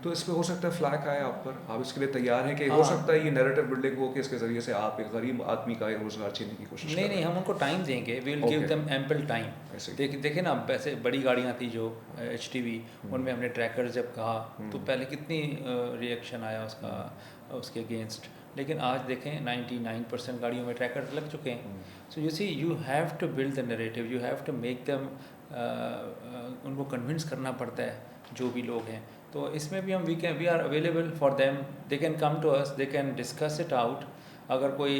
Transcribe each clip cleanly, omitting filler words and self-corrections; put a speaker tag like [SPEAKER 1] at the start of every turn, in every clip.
[SPEAKER 1] तो इस पे हो सकता है फ्लैग आए आप पर, आप इसके लिए तैयार हैं कि हो
[SPEAKER 2] हाँ।
[SPEAKER 1] सकता है ये नैरेटिव बिल्डिंग हो कि इसके ज़रिए से आप एक गरीब आदमी का रोज़गार छीनने की कोशिश
[SPEAKER 2] नहीं
[SPEAKER 1] कर
[SPEAKER 2] नहीं,
[SPEAKER 1] रहे
[SPEAKER 2] हम उनको टाइम देंगे, वी विल
[SPEAKER 1] हैं?
[SPEAKER 2] Give
[SPEAKER 1] okay,
[SPEAKER 2] them ample time.
[SPEAKER 1] ऐसे ही।
[SPEAKER 2] देखे ना, वैसे बड़ी गाड़ियाँ थी जो HTV, उनमें हमने ट्रैकर जब कहा तो
[SPEAKER 1] हम्म,
[SPEAKER 2] पहले कितनी रिएक्शन आया उसका, उसके अगेंस्ट। लेकिन आज देखें 99% गाड़ियों में ट्रैकर लग चुके हैं। So you see, you have to build the narrative, you have to make them, उनको कन्विंस करना पड़ता है जो भी लोग हैं। तो इसमें भी हम we are available for them, they can come to us, they can discuss it out. अगर कोई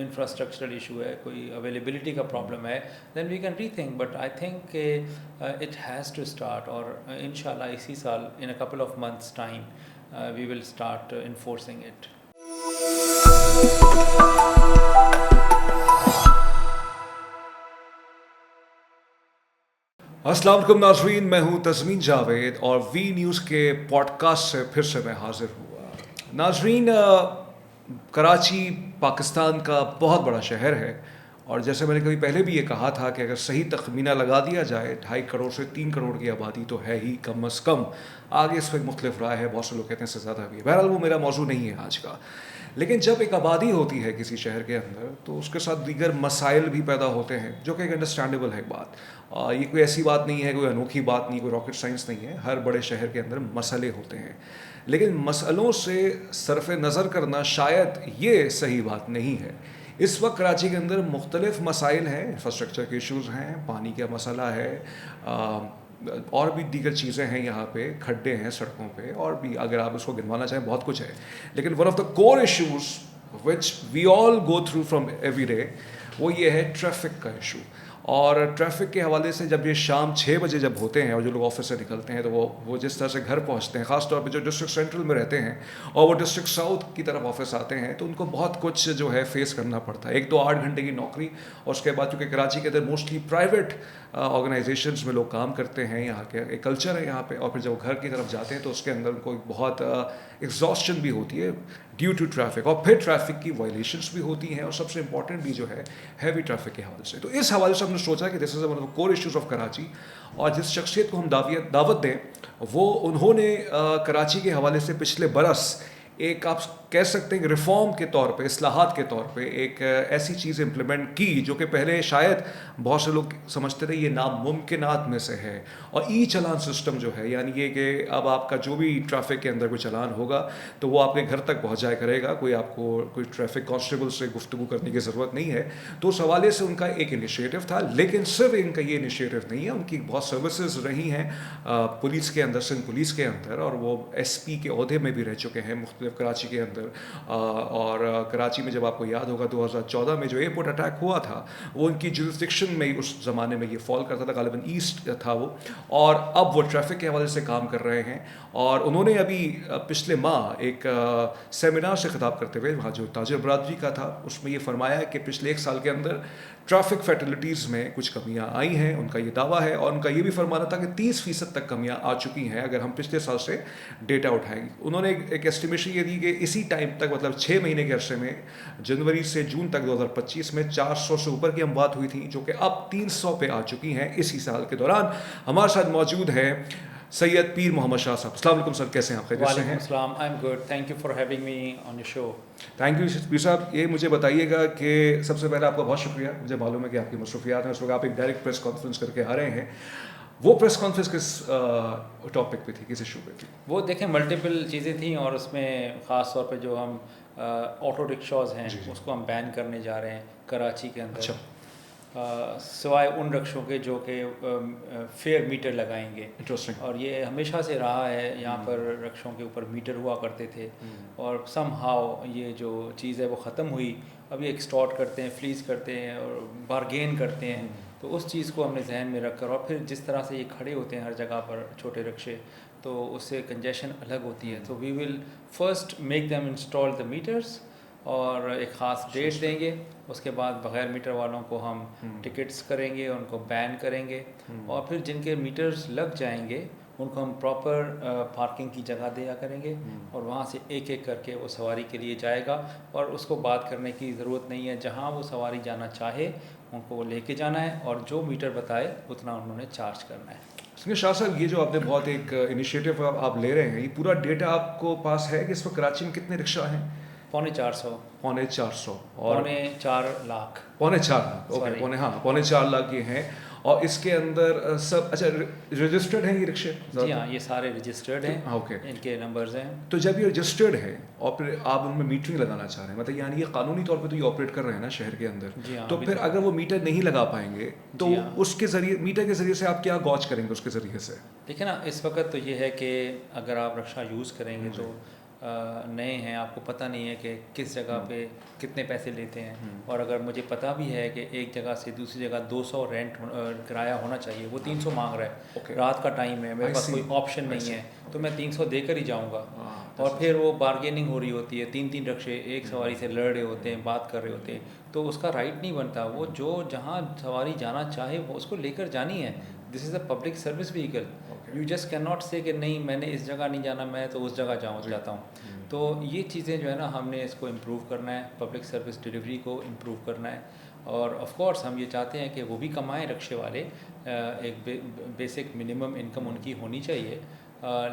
[SPEAKER 2] इंफ्रास्ट्रक्चरल इशू है, कोई अवेलेबिलिटी का प्रॉब्लम है, then we can rethink, but I think it has to start. और इंशाल्लाह इसी साल, in a couple of months time, we will start enforcing it.
[SPEAKER 1] अस्सलाम वालेकुम नाज़रीन, मैं हूं तज़मीन जावेद और वी न्यूज़ के पॉडकास्ट से फिर से मैं हाजिर हुआ। नाज़रीन, कराची पाकिस्तान का बहुत बड़ा शहर है और जैसे मैंने कभी पहले भी ये कहा था कि अगर सही तखमीना लगा दिया जाए 2.5 करोड़ से 3 करोड़ की आबादी तो है ही कम अज़ कम। आगे इस पर मुख्तलिफ राय है, बहुत से लोग कहते हैं इससे ज़्यादा भी है। बहरहाल वो मेरा मौजू नहीं है आज का। लेकिन जब एक आबादी होती है किसी शहर के अंदर तो उसके साथ दीगर मसाइल भी पैदा होते हैं, जो कि एक अंडरस्टैंडेबल है बात। ये कोई ऐसी बात नहीं है, कोई अनोखी बात नहीं, कोई रॉकेट साइंस नहीं है। हर बड़े शहर के अंदर मसले होते हैं, लेकिन मसलों से सरफ नज़र करना शायद ये सही बात नहीं है। इस वक्त कराची के अंदर मुख्तलिफ मसाइल हैं, इंफ्रास्ट्रक्चर के इशूज़ हैं, पानी का मसला है, और भी दीगर चीज़ें हैं, यहाँ पे खड्डे हैं सड़कों पे, और भी अगर आप उसको गिनवाना चाहें बहुत कुछ है। लेकिन one of the core issues which we all go through from every day, वो ये है ट्रैफिक का इशू। और ट्रैफिक के हवाले से जब ये शाम 6 बजे जब होते हैं और जो लोग ऑफिस से निकलते हैं तो वो जिस तरह से घर पहुंचते हैं, ख़ास तौर पे जो डिस्ट्रिक्ट सेंट्रल में रहते हैं और वो डिस्ट्रिक्ट साउथ की तरफ ऑफिस आते हैं, तो उनको बहुत कुछ जो है फेस करना पड़ता है। एक तो 8 घंटे की नौकरी, और उसके बाद चूँकि कराची के अंदर मोस्टली प्राइवेट ऑर्गेनाइजेशंस में लोग काम करते हैं, यहाँ के एक कल्चर है यहाँ पे, और फिर जब वो घर की तरफ जाते हैं तो उसके अंदर उनको एक बहुत एग्जॉस्शन भी होती है ड्यू टू ट्रैफिक, और फिर ट्रैफिक की वायलेशंस भी होती हैं, और सबसे इंपॉर्टेंट भी जो है हैवी ट्रैफिक के हवाले से। तो इस हवाले से हमने सोचा कि this is one of the core issues of Karachi, और जिस शख्सियत को हम दावत दें वो उन्होंने कराची के हवाले से पिछले बरस एक, आप कह सकते हैं कि रिफॉर्म के तौर पे, इस्लाहात के तौर पे एक ऐसी चीज़ इम्प्लीमेंट की जो कि पहले शायद बहुत से लोग समझते थे ये नामुमकिनात में से है। और ई चलान सिस्टम जो है, यानी ये कि अब आपका जो भी ट्रैफिक के अंदर कोई चलान होगा तो वो आपके घर तक पहुंच जाया करेगा, कोई आपको कोई ट्रैफिक कांस्टेबल से गुफ्तगू करने की ज़रूरत नहीं है। तो उस हवाले से उनका एक इनिशिएटिव था, लेकिन सिर्फ इनका ये इनिशिएटिव नहीं है, उनकी बहुत सर्विसेज रही हैं पुलिस के अंदर, सिंध पुलिस के अंदर, और वो SP के ओहदे में भी रह चुके हैं मुख्तलिफ कराची के अंदर। और कराची में जब आपको याद होगा 2014 में जो एयरपोर्ट अटैक हुआ था, वो उनकी जुरिस्डिक्शन में उस ज़माने में ये फॉल करता था, गालिबन ईस्ट था वो, और अब वो ट्रैफिक के हवाले से काम कर रहे हैं। और उन्होंने अभी पिछले माह एक सेमिनार से खिताब करते हुए, वहाँ जो ताजिर बरादरी का था, उसमें ये फरमाया कि पिछले 1 साल के अंदर ट्रैफिक फैटलिटीज़ में कुछ कमियां आई हैं, उनका ये दावा है। और उनका ये भी फरमाना था कि 30% तक कमियां आ चुकी हैं अगर हम पिछले साल से डेटा उठाएंगे। उन्होंने एक एस्टिमेशन ये दी कि इसी टाइम तक, मतलब 6 महीने के अरसे में, जनवरी से जून तक 2025 में 400 से ऊपर की अमवात हुई थी, जो कि अब 300 पे आ चुकी हैं इसी साल के दौरान। हमारे साथ मौजूद है सैयद पीर मोहम्मद शाह साहब। अस्सलाम वालेकुम सर, कैसे हैं आप? खैरियत से हैं?
[SPEAKER 2] वालेकुम अस्सलाम, I am good, thank you for having me on your show.
[SPEAKER 1] Thank you पीर साहब। ये मुझे बताइएगा कि सबसे पहले आपका बहुत शुक्रिया, मुझे मालूम है कि आपकी मसरूफियात हैं, उस वक्त आप एक डायरेक्ट प्रेस कॉन्फ्रेंस करके आ रहे हैं। वो प्रेस कॉन्फ्रेंस किस टॉपिक पे थी, किस इशू पे थी?
[SPEAKER 2] वो देखें मल्टीपल चीज़ें थी, और उसमें ख़ास तौर पे जो हम ऑटो रिक्शाज हैं
[SPEAKER 1] जी जी।
[SPEAKER 2] उसको हम बैन करने जा रहे हैं कराची के अंदर,
[SPEAKER 1] अच्छा।
[SPEAKER 2] सिवाय उन रक्षों के जो कि फेयर मीटर लगाएंगे।
[SPEAKER 1] इंटरेस्टिंग।
[SPEAKER 2] और ये हमेशा से रहा है, यहाँ पर रक्षों के ऊपर मीटर हुआ करते थे, और सम हाउ ये जो चीज़ है वो ख़त्म हुई। अब ये एक्सटॉर्ट करते हैं, फ्लीज करते हैं और बारगेन करते हैं। तो उस चीज़ को हमने जहन में रख कर, और फिर जिस तरह से ये खड़े होते हैं हर जगह पर छोटे रिक्शे, तो उससे कंजेशन अलग होती है। तो we will first make them install the meters, और एक ख़ास डेट देंगे। उसके बाद बग़ैर मीटर वालों को हम टिकट्स करेंगे, उनको बैन करेंगे, और फिर जिनके मीटर्स लग जाएंगे उनको हम प्रॉपर पार्किंग की जगह दिया करेंगे, और वहाँ से एक एक करके वो सवारी के लिए जाएगा, और उसको बात करने की ज़रूरत नहीं है। जहाँ वो सवारी जाना चाहे उनको वो लेके जाना है, और जो मीटर बताए उतना उन्होंने चार्ज करना है।
[SPEAKER 1] सुनिए शाह साहब, ये जो आपने बहुत एक इनिशिएटिव आप ले रहे हैं, ये पूरा डेटा आपको पास है कि इस वक्त कराची में कितने रिक्शा हैं?
[SPEAKER 2] 450।
[SPEAKER 1] 450 और
[SPEAKER 2] 4.5 लाख।
[SPEAKER 1] 4.5 lakh, okay,
[SPEAKER 2] sorry.
[SPEAKER 1] पौने 4 लाख ये हैं। और इसके अंदर सब अच्छा रजिस्टर्ड हैं ये रिक्शे?
[SPEAKER 2] जी हाँ, ये सारे रजिस्टर्ड हैं,
[SPEAKER 1] हाँ, ओके।
[SPEAKER 2] इनके नंबर्स हैं।
[SPEAKER 1] तो जब ये रजिस्टर्ड है और फिर आप उनमें मीटरिंग लगाना चाह रहे हैं, मतलब यानी ये कानूनी तौर पे तो ये ऑपरेट कर रहे हैं ना शहर के अंदर,
[SPEAKER 2] जी हाँ,
[SPEAKER 1] तो
[SPEAKER 2] अभी
[SPEAKER 1] फिर अगर वो मीटर नहीं लगा पाएंगे तो
[SPEAKER 2] जी हाँ।
[SPEAKER 1] उसके जरिए, मीटर के जरिए से आप क्या गॉच करेंगे उसके जरिए से?
[SPEAKER 2] देखिए ना, इस वक्त तो ये है कि अगर आप रक्षा यूज़ करेंगे तो नए हैं, आपको पता नहीं है कि किस जगह पे कितने पैसे लेते हैं। और अगर मुझे पता भी है कि एक जगह से दूसरी जगह 200 रेंट किराया होना चाहिए, वो 300 मांग रहा है,
[SPEAKER 1] Okay.
[SPEAKER 2] रात का टाइम है, मेरे
[SPEAKER 1] I
[SPEAKER 2] पास
[SPEAKER 1] see.
[SPEAKER 2] कोई ऑप्शन
[SPEAKER 1] I
[SPEAKER 2] नहीं
[SPEAKER 1] see.
[SPEAKER 2] है, तो मैं 300 देकर ही जाऊँगा।
[SPEAKER 1] हाँ,
[SPEAKER 2] और फिर वो बार्गेनिंग हो रही होती है, 3-3 रक्षे एक सवारी से लड़ रहे होते हैं, बात कर रहे होते हैं, तो उसका राइट नहीं बनता। वो जो जहाँ सवारी जाना चाहे वो उसको लेकर जानी है। This is a public service vehicle.
[SPEAKER 1] Okay.
[SPEAKER 2] You just can not से कि नहीं मैंने इस जगह नहीं जाना, मैं तो उस जगह जाता हूँ। तो ये चीज़ें जो है ना, हमने इसको इम्प्रूव करना है, पब्लिक सर्विस डिलीवरी को इम्प्रूव करना है। और ऑफ कोर्स हम ये चाहते हैं कि वो भी कमाएं रिक्शे वाले, एक बेसिक मिनिमम इनकम उनकी होनी चाहिए,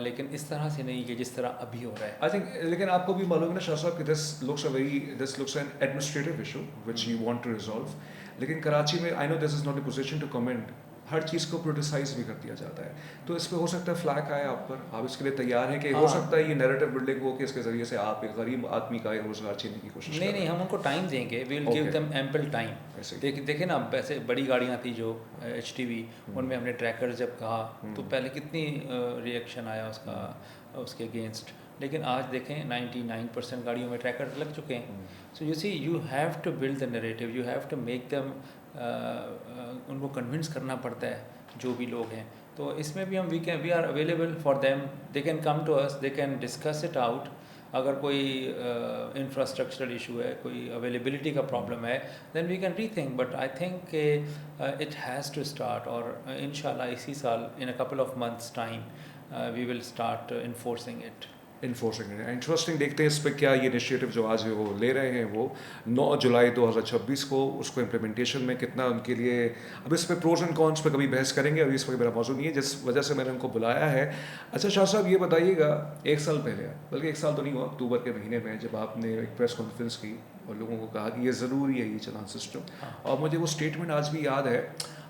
[SPEAKER 2] लेकिन इस तरह से नहीं कि जिस तरह अभी हो रहा है।
[SPEAKER 1] आई थिंक, लेकिन आपको भी मालूम है ना शाह साहब कि this looks an administrative issue which you want to resolve, लेकिन कराची में I know this is not a position to comment, हर चीज़ को प्रोटिसाइज भी कर दिया जाता है। तो इस पे हो सकता है फ्लैग आए आप पर, आप इसके लिए तैयार हैं कि हो
[SPEAKER 2] हाँ।
[SPEAKER 1] सकता है ये नैरेटिव बिल्डिंग हो कि इसके ज़रिए से आप एक गरीब आदमी का रोज़गार छीनने की कोशिश कर
[SPEAKER 2] नहीं
[SPEAKER 1] रहे
[SPEAKER 2] नहीं,
[SPEAKER 1] हैं?
[SPEAKER 2] हम उनको टाइम देंगे, we will give
[SPEAKER 1] Okay.
[SPEAKER 2] Them ample time.
[SPEAKER 1] ऐसे ही।
[SPEAKER 2] देखे ना, वैसे बड़ी गाड़ियाँ थी जो HTV, उनमें हमने ट्रैकर जब कहा तो पहले कितनी रिएक्शन आया उसका, उसके अगेंस्ट। लेकिन आज देखें 99% गाड़ियों में ट्रैकर लग चुके हैं। So you see, you have to build the narrative, you have to make them, उनको कन्विंस करना पड़ता है जो भी लोग हैं। तो इसमें भी हम we are available for them, they can come to us, they can discuss it out. अगर कोई इंफ्रास्ट्रक्चरल इशू है, कोई अवेलेबिलिटी का प्रॉब्लम है, then we can rethink. But I think it has to start, और इंशाल्लाह इसी साल in a couple of months time we will start enforcing it.
[SPEAKER 1] Interesting, देखते हैं इस पर क्या ये इनिशिएटिव जो आज वो ले रहे हैं वो 9 जुलाई 2026 को, उसको इम्प्लीमेंटेशन में कितना उनके लिए, अब इस पे प्रोज एंड कॉन्स पे कभी बहस करेंगे, अभी इस पर मेरा मौजूद नहीं है जिस वजह से मैंने उनको बुलाया है। अच्छा शाह साहब, ये बताइएगा, एक साल पहले, बल्कि एक साल तो नहीं हुआ, अक्टूबर के महीने में जब आपने एक प्रेस कॉन्फ्रेंस की और लोगों को कहा कि ये ज़रूरी है ये चलान सिस्टम, और मुझे वो स्टेटमेंट आज भी याद है,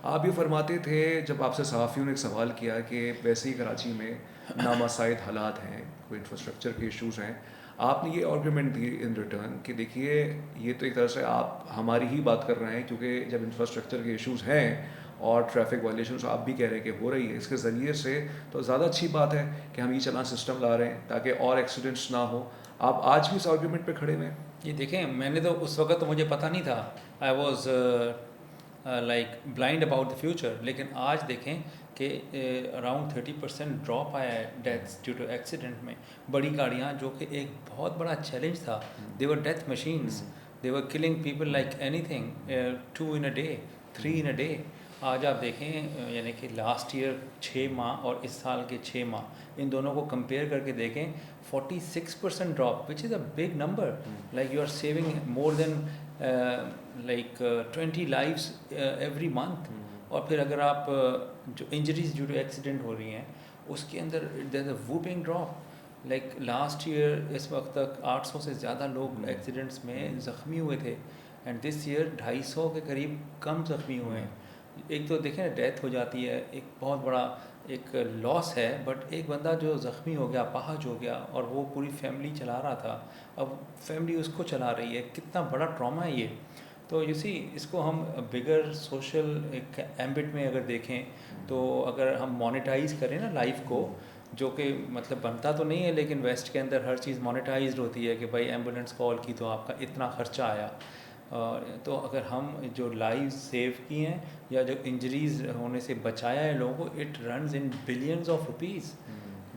[SPEAKER 1] आप ये फरमाते थे जब आपसे सहाफ़ियों ने एक सवाल किया कि वैसे ही कराची में नामासाइद हालात हैं, कोई इंफ्रास्ट्रक्चर के इश्यूज़ हैं, आपने ये आर्गूमेंट दी इन रिटर्न कि देखिए ये तो एक तरह से आप हमारी ही बात कर रहे हैं, क्योंकि जब इंफ्रास्ट्रक्चर के इश्यूज़ हैं और ट्रैफिक वायलेशंस आप भी कह रहे हैं कि हो रही है, इसके ज़रिए से तो ज़्यादा अच्छी बात है कि हम ये चलान सिस्टम ला रहे हैं ताकि और एक्सीडेंट्स ना हो। आप आज भी इस आर्गूमेंट पे खड़े हैं?
[SPEAKER 2] ये देखें, मैंने तो उस वक्त तो मुझे पता नहीं था, I was like blind about the future. लेकिन आज देखें कि अराउंड 30% ड्रॉप आया है डेथ्स ड्यू टू एक्सीडेंट में। बड़ी गाड़ियाँ, जो कि एक बहुत बड़ा चैलेंज था, they were death machines, they were killing people like anything, 2 in a day, 3 in a day। आज आप देखें, यानी कि लास्ट ईयर 6 माह और इस साल के 6 माह, इन दोनों को कंपेयर करके देखें, 46% drop, which is a big number. Like you are saving more than like 20 lives every month। और फिर अगर आप जो इंजरीज ड्यू टू एक्सीडेंट हो रही हैं, उसके अंदर there is a whooping drop. Like last year इस वक्त तक 800 से ज़्यादा लोग एक्सीडेंट्स में ज़ख्मी हुए थे, एंड दिस ईयर 250 के करीब कम ज़ख्मी हुए हैं। एक तो देखें ना, डेथ हो जाती है, एक बहुत बड़ा एक लॉस है, बट एक बंदा जो ज़ख्मी हो गया, अपाहज हो गया, और वो पूरी फैमिली चला रहा था, अब फैमिली उसको चला रही है, कितना बड़ा ट्रॉमा है ये। तो यू सी, इसको हम बिगर सोशल एक एम्बिट में अगर देखें, तो अगर हम मोनेटाइज करें ना लाइफ को, जो कि मतलब बनता तो नहीं है, लेकिन वेस्ट के अंदर हर चीज़ मोनेटाइज्ड होती है कि भाई एम्बुलेंस कॉल की तो आपका इतना खर्चा आया। तो अगर हम जो लाइव सेव की हैं या जो इंजरीज होने से बचाया है लोगों को, it runs in billions of rupees,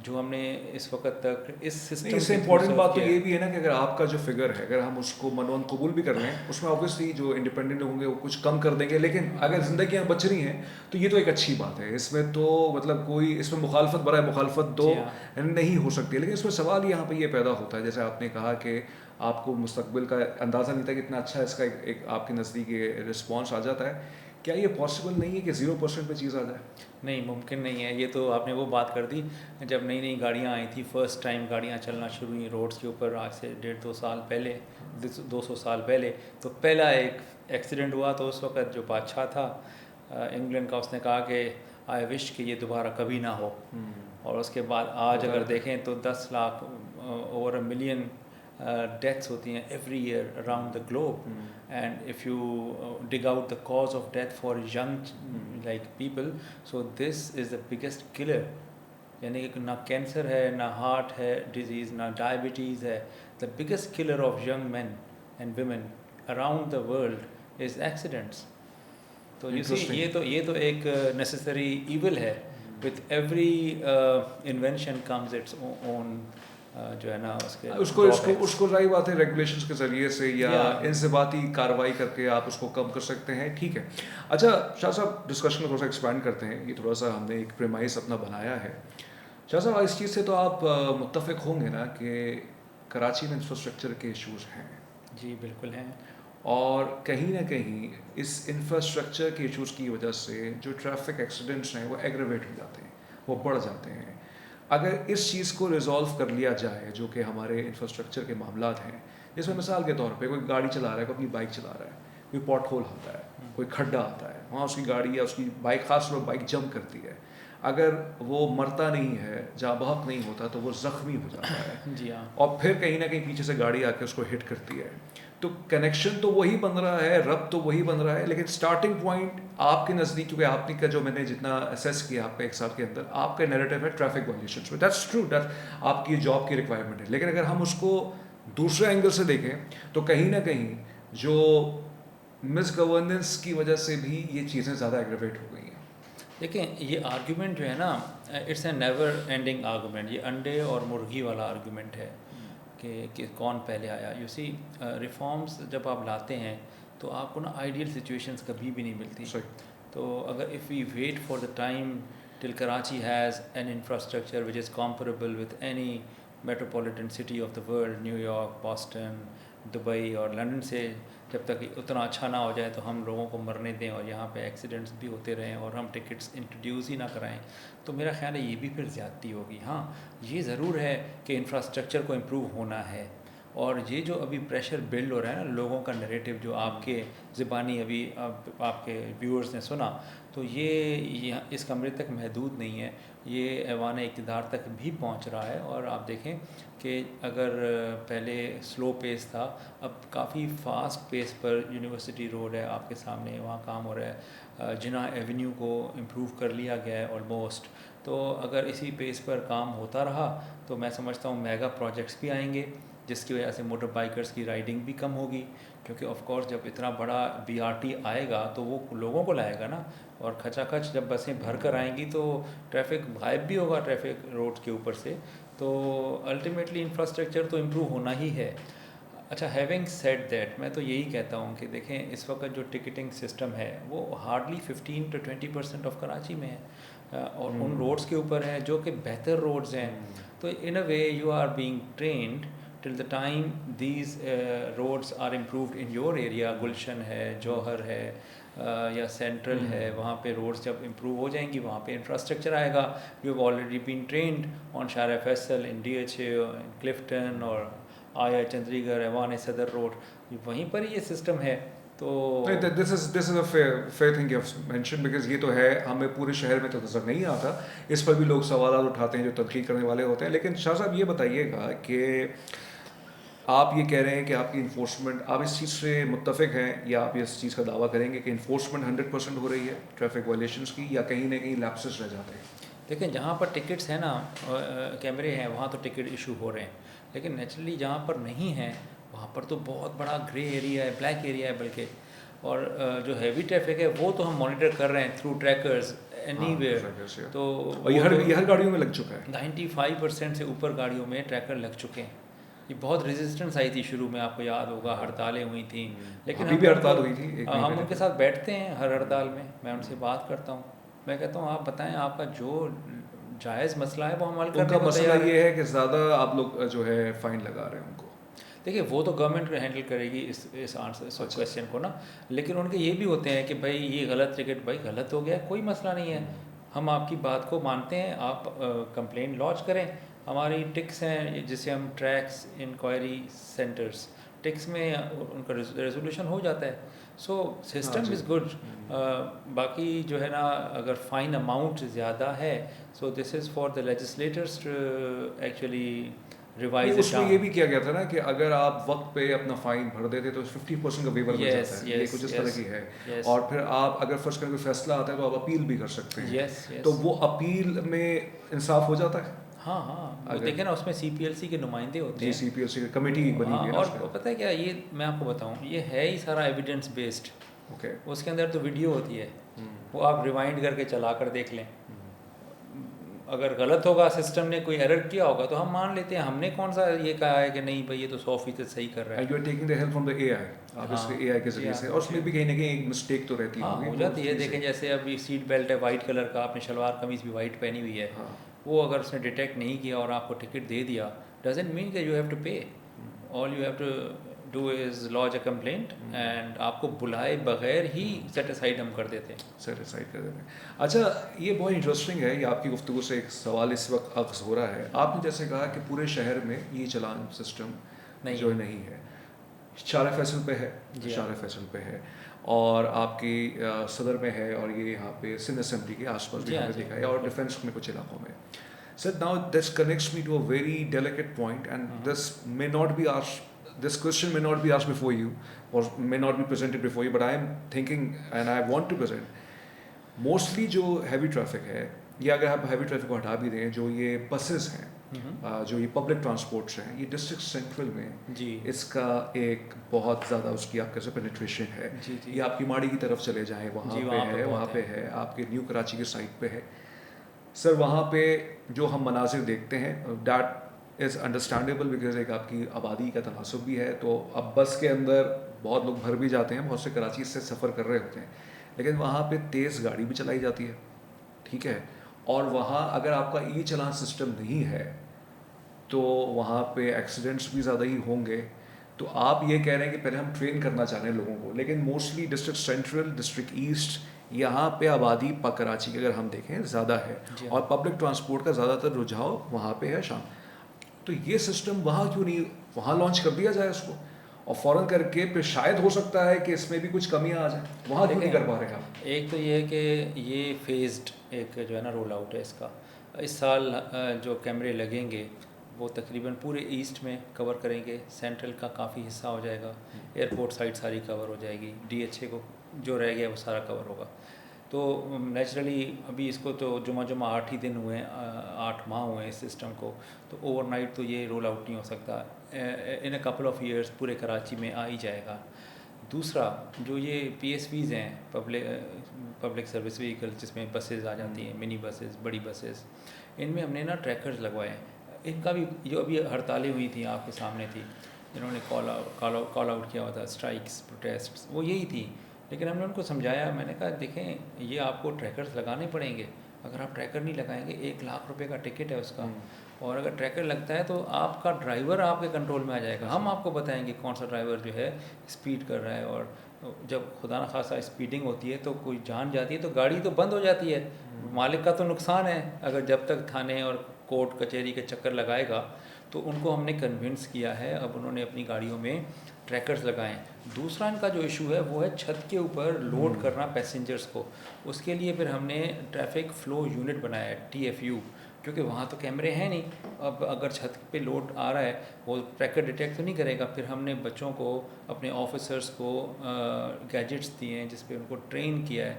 [SPEAKER 2] जो हमने इस वक्त तक इस सिस्टम
[SPEAKER 1] इससे इम्पोर्टेंट बात तो ये भी है ना कि अगर आपका जो फिगर है, अगर हम उसको मनोन कबूल भी कर लें, उसमें ऑब्वियसली जो इंडिपेंडेंट होंगे वो कुछ कम कर देंगे, लेकिन अगर ज़िंदगियाँ बच रही हैं तो ये तो एक अच्छी बात है। इसमें तो मतलब कोई इसमें मुखालफत बराए मुखालफत तो नहीं हो सकती है, लेकिन इसमें सवाल यहाँ पे ये पैदा होता है, जैसे आपने कहा कि आपको मुस्तकबिल का अंदाज़ा नहीं था कि इतना अच्छा इसका एक आपके नज़दीक रिस्पॉन्स आ जाता है। क्या ये पॉसिबल नहीं है कि 0% पे चीज़ आ जाए?
[SPEAKER 2] नहीं, मुमकिन नहीं है। ये तो आपने वो बात कर दी, जब नई नई गाड़ियाँ आई थी, फर्स्ट टाइम गाड़ियाँ चलना शुरू हुई रोड्स के ऊपर, आज से 150 साल पहले, 200 साल पहले। तो पहला एक एक्सीडेंट हुआ, तो उस वक्त जो बादशाह था इंग्लैंड का, उसने कहा कि आई विश कि ये दोबारा कभी ना हो। और उसके बाद आज अगर देखें तो 10 लाख, ओवर 1 मिलियन डेथ्स होती हैं every year around the globe. And if you dig out the cause of death for young like people, so this is the biggest killer. यानी कि ना कैंसर है, ना हार्ट है डिजीज़, ना डायबिटीज़ है। The biggest killer of young man and women around the world is accidents. तो you see, ये तो एक नेसेसरी ईविल है। With every invention comes its own जो है ना
[SPEAKER 1] उसको रही बात है रेगुलेशंस के ज़रिए से या इंज़िबाती कार्रवाई करके आप उसको कम कर सकते हैं, ठीक है। अच्छा शाह साहब, डिस्कशन को थोड़ा सा एक्सपैंड करते हैं। ये थोड़ा सा हमने एक प्रेमाइस अपना बनाया है। शाह साहब, इस चीज़ से तो आप मुत्तफ़िक होंगे ना कि कराची में इंफ्रास्ट्रक्चर के इशूज़ हैं?
[SPEAKER 2] जी बिल्कुल हैं।
[SPEAKER 1] और कहीं ना कहीं इस इंफ्रास्ट्रक्चर के इशूज़ की वजह से जो ट्रैफिक एक्सीडेंट्स हैं वो एग्रेवेट हो जाते हैं, वो बढ़ जाते हैं। अगर इस चीज़ को रिजॉल्व कर लिया जाए, जो कि हमारे इंफ्रास्ट्रक्चर के मामलात हैं, जिसमें मिसाल के तौर पे कोई गाड़ी चला रहा है, कोई अपनी बाइक चला रहा है, कोई पॉट होल आता है, कोई खड्डा आता है, वहाँ उसकी गाड़ी या उसकी बाइक, खास तौर पर बाइक जंप करती है, अगर वो मरता नहीं है, जाँ बहक नहीं होता, तो वो ज़ख्मी हो जाता है
[SPEAKER 2] जी हाँ।
[SPEAKER 1] और फिर कहीं ना कहीं पीछे से गाड़ी आके उसको हिट करती है। तो कनेक्शन तो वही बन रहा है, रब तो वही बन रहा है, लेकिन स्टार्टिंग पॉइंट आपके नज़दीक, क्योंकि आपने का जो मैंने जितना असेस किया आपका 1 साल के अंदर, आपका नैरेटिव है ट्रैफिक वायलेशंस में। दैट्स ट्रू, दैट आपकी जॉब की रिक्वायरमेंट है। लेकिन अगर हम उसको दूसरे एंगल से देखें तो कहीं ना कहीं जो मिस गवर्नेंस की वजह से भी ये चीज़ें ज़्यादा एग्रेवेट हो गई हैं।
[SPEAKER 2] देखिए, ये आर्ग्यूमेंट जो है ना, it's a never ending argument. ये अंडे और मुर्गी वाला आर्गूमेंट है कि कौन पहले आया। यू सी, रिफॉर्म्स जब आप लाते हैं तो आपको ना आइडियल सिचुएशंस कभी भी नहीं मिलती। तो अगर if we wait for the time till Karachi has an infrastructure which is comparable with any metropolitan city of the world, New York, Boston, Dubai और लंदन से, जब तक उतना अच्छा ना हो जाए तो हम लोगों को मरने दें और यहाँ पे एक्सीडेंट्स भी होते रहें और हम टिकट्स इंट्रोड्यूस ही ना कराएं, तो मेरा ख्याल है ये भी फिर ज़्यादती होगी। हाँ, ये ज़रूर है कि इंफ्रास्ट्रक्चर को इम्प्रूव होना है। और ये जो अभी प्रेशर बिल्ड हो रहा है ना, लोगों का नैरेटिव जो आपके ज़बानी अभी आपके व्यूअर्स ने सुना, तो ये इस कमरे तक महदूद नहीं है, ये ऐवान इक़्तिदार तक भी पहुंच रहा है। और आप देखें कि अगर पहले स्लो पेस था, अब काफ़ी फास्ट पेस पर यूनिवर्सिटी रोड है आपके सामने, वहाँ काम हो रहा है। जिन्ना एवेन्यू को इम्प्रूव कर लिया गया है ऑलमोस्ट। तो अगर इसी पेस पर काम होता रहा तो मैं समझता हूँ मेगा प्रोजेक्ट्स भी आएंगे, जिसकी वजह से मोटर बाइकर्स की राइडिंग भी कम होगी। क्योंकि ऑफ कोर्स जब इतना बड़ा बीआरटी आएगा तो वो लोगों को लाएगा ना, और खचाखच जब बसें भर कर आएंगी तो ट्रैफिक गायब भी होगा ट्रैफिक रोड के ऊपर से। तो अल्टीमेटली इंफ्रास्ट्रक्चर तो इम्प्रूव होना ही है। अच्छा, हैविंग सेड दैट, मैं तो यही कहता हूँ कि देखें, इस वक्त जो टिकटिंग सिस्टम है वो हार्डली 15 to 20% ऑफ कराची में है, और उन रोड्स के ऊपर हैं जो कि बेहतर रोड्स हैं। तो in a way you are being trained till the time these roads are improved in your area. Gulshan है, जौहर है, या सेंट्रल है, वहाँ पे रोड्स जब इम्प्रूव हो जाएंगी वहाँ पे इंफ्रास्ट्रक्चर आएगा। You have already been trained on Shara Faisal, in DHA, इन क्लिफ्टन और आया चंद्रीगढ़, ऐवान सदर रोड, वहीं पर ये सिस्टम है। तो
[SPEAKER 1] this is a fair thing you have mention, because ये तो है, हमें पूरे शहर में तो नज़र नहीं आता। इस पर भी लोग सवाल उठाते हैं जो तनकीद करने वाले होते हैं। लेकिन शाह साहब ये बताइएगा कि आप ये कह रहे हैं कि आपकी इन्फोर्समेंट, आप इस चीज़ से मुत्तफिक हैं या आप इस चीज़ का दावा करेंगे कि इन्फोर्समेंट 100% हो रही है ट्रैफिक वायलेशंस की, या कहीं ना कहीं लैप्सेस रह जाते हैं?
[SPEAKER 2] देखें, जहाँ पर टिकट्स हैं ना, कैमरे हैं, वहाँ तो टिकट इशू हो रहे हैं। लेकिन नेचुरली जहाँ पर नहीं है वहाँ पर तो बहुत बड़ा ग्रे एरिया है, ब्लैक एरिया है बल्कि। और जो हैवी ट्रैफिक है वो तो हम मॉनिटर कर रहे हैं थ्रू ट्रैकर्स एनीवेयर। तो
[SPEAKER 1] ये हर गाड़ियों में लग चुका है।
[SPEAKER 2] 95% से ऊपर गाड़ियों में ट्रैकर लग चुके हैं। ये बहुत रेजिस्टेंस आई थी शुरू में, आपको याद होगा, हड़तालें हुई थी। लेकिन
[SPEAKER 1] अभी भी हड़ताल हुई थी,
[SPEAKER 2] हम उनके साथ बैठते हैं हर हड़ताल में, मैं उनसे बात करता हूँ, मैं कहता हूँ आप बताएं आपका जो जायज़ मसला है वो हम हल करने को तैयार हैं।
[SPEAKER 1] मसला ये है कि ज़्यादा आप लोग जो है फ़ाइन लगा रहे हैं उनको।
[SPEAKER 2] देखिए वो तो गवर्नमेंट हैंडल करेगी इस आंसर इस क्वेश्चन को ना, लेकिन उनके ये भी होते हैं कि भाई ये गलत टिकट, भाई गलत हो गया कोई मसला नहीं है, हम आपकी बात को मानते हैं, आप कंप्लेंट लॉन्च करें, हमारी टिक्स हैं जिसे हम ट्रैक्स इंक्वायरी सेंटर्स, टिक्स में उनका रेजोल्यूशन हो जाता है। So system is good. बाकी जो है ना, अगर फ़ाइन अमाउंट ज़्यादा है, so this is for the legislators to actually revise.
[SPEAKER 1] उसमें ये भी किया गया था ना कि अगर आप वक्त पे अपना फाइन भर देते तो 50% का वेवर मिल जाता है, ये कुछ इस तरह की है। और फिर आप अगर फर्स्ट का कोई फैसला आता है तो आप अपील भी कर सकते हैं। तो वो अपील में इंसाफ हो जाता है।
[SPEAKER 2] हाँ हाँ, देखें ना उसमें CPLC के नुमाइंदे होते हैं,
[SPEAKER 1] CPLC की कमेटी बनी हुई है।
[SPEAKER 2] और पता है क्या, ये मैं आपको बताऊँ, ये है ही सारा एविडेंस बेस्ड।
[SPEAKER 1] ओके,
[SPEAKER 2] उसके अंदर तो वीडियो होती है, वो आप रिवाइंड करके चला कर देख लें। अगर गलत होगा, सिस्टम ने कोई एरर किया होगा तो हम मान लेते हैं, हमने कौन सा ये कहा है कि नहीं भाई ये तो 100% सही कर रहा है।
[SPEAKER 1] You are taking the help from the AI, आप इसके AI के जरिए से, और उसमें भी कहीं ना कहीं एक मिस्टेक तो रहती
[SPEAKER 2] हाँ, हो जाती है। देखें जैसे अभी सीट बेल्ट है वाइट कलर का, आपने शलवार कमीज भी वाइट पहनी हुई है, वो अगर उसने डिटेक्ट नहीं किया और आपको टिकट दे दिया, डजंट मीन कि you have to pay. All you have to do is lodge a complaint, and आपको बुलाए बगैर ही सेटिसाइड हम कर देते हैं,
[SPEAKER 1] सेटिसाइड कर देते हैं। अच्छा, ये बहुत इंटरेस्टिंग है, ये आपकी गुफ्तगू से एक सवाल इस वक्त अक्स हो रहा है। आपने जैसे कहा कि पूरे शहर में ये चलान सिस्टम जो नहीं है, शार फैसल पे है, शार फैसल पे है, और आपकी सदर में है, और ये यहाँ पे सिंध असेंबली के आसपास भी हमने देखा है, और डिफेंस में कुछ इलाकों में। Sir, now this connects me to a very delicate point, and this may not be asked, this question may not be asked before you, or may not be presented before you, but I am thinking and I want to present. Mostly जो heavy traffic है, या अगर आप heavy traffic को हटा भी दें, जो ये buses हैं, जो ये public transports हैं, ये district central में
[SPEAKER 2] जी
[SPEAKER 1] इसका एक बहुत ज़्यादा उसकी आप कैसे penetration है। ये आपकी माड़ी की तरफ चले जाएँ, वहाँ पे है, आपके न्यू कराची के साइड पे है। सर, वहाँ पे जो हम मनाजिर देखते हैं, that इज़ अंडरस्टैंडेबल, बिकॉज एक आपकी आबादी का तनासुब भी है। तो अब बस के अंदर बहुत लोग भर भी जाते हैं, बहुत से कराची से सफ़र कर रहे होते हैं, लेकिन वहाँ पे तेज़ गाड़ी भी चलाई जाती है, ठीक है। और वहाँ अगर आपका ई चलान सिस्टम नहीं है तो वहाँ पे एक्सीडेंट्स भी ज़्यादा ही होंगे। तो आप ये कह रहे हैं कि पहले हम ट्रेन करना चाह रहे हैं लोगों को, लेकिन mostly district central, district east, यहाँ पे आबादी कराची की अगर हम देखें ज़्यादा है, और पब्लिक ट्रांसपोर्ट का ज़्यादातर रुझाव वहाँ पे है शाम। तो ये सिस्टम वहाँ क्यों नहीं, वहाँ लॉन्च कर दिया जाए उसको, और फ़ौरन करके फिर शायद हो सकता है कि इसमें भी कुछ कमियाँ आ जाए। वहाँ क्यों नहीं कर पा रहे आप?
[SPEAKER 2] एक तो ये है कि ये फेज्ड एक जो है ना रोल आउट है इसका। इस साल जो कैमरे लगेंगे वो तकरीबन पूरे ईस्ट में कवर करेंगे, सेंट्रल का काफ़ी हिस्सा हो जाएगा, एयरपोर्ट साइड सारी कवर हो जाएगी, DHA को जो रह गया वो सारा कवर होगा। तो नेचुरली अभी इसको तो जुमा 8 ही दिन हुए, 8 माह हुए इस सिस्टम को, तो ओवरनाइट तो ये रोल आउट नहीं हो सकता। इन अ कपल ऑफ ईयर्स पूरे कराची में आ ही जाएगा। दूसरा, जो ये PSVs हैं, पब्लिक सर्विस व्हीकल, जिसमें बसेज आ जाती हैं, मिनी बसेस, बड़ी बसेस, इनमें हमने ना ट्रैकर्स लगवाए हैं। इनका भी जो अभी हड़तालें हुई थी आपके सामने थी, जिन्होंने कॉल आउट किया हुआ था, स्ट्राइक्स, प्रोटेस्ट, वो यही थी। लेकिन हमने उनको समझाया, मैंने कहा देखें ये आपको ट्रैकर्स लगाने पड़ेंगे, अगर आप ट्रैकर नहीं लगाएंगे 1 लाख रुपए का टिकट है उसका, और अगर ट्रैकर लगता है तो आपका ड्राइवर आपके कंट्रोल में आ जाएगा, हम आपको बताएंगे कौन सा ड्राइवर जो है स्पीड कर रहा है। और जब खुदा न खासा स्पीडिंग होती है तो कोई जान जाती है तो गाड़ी तो बंद हो जाती है, मालिक का तो नुकसान है। अगर जब तक थाने और कोर्ट कचहरी के चक्कर लगाएगा, तो उनको हमने कन्विंस किया है, अब उन्होंने अपनी गाड़ियों में ट्रैकर्स लगाएं। दूसरा इनका जो इशू है वो है छत के ऊपर लोड करना पैसेंजर्स को, उसके लिए फिर हमने ट्रैफिक फ़्लो यूनिट बनाया है, TFU, क्योंकि वहाँ तो कैमरे हैं नहीं। अब अगर छत पे लोड आ रहा है वो ट्रैकर डिटेक्ट तो नहीं करेगा। फिर हमने बच्चों को, अपने ऑफिसर्स को गैजेट्स दिए हैं जिस पे उनको ट्रेन किया है।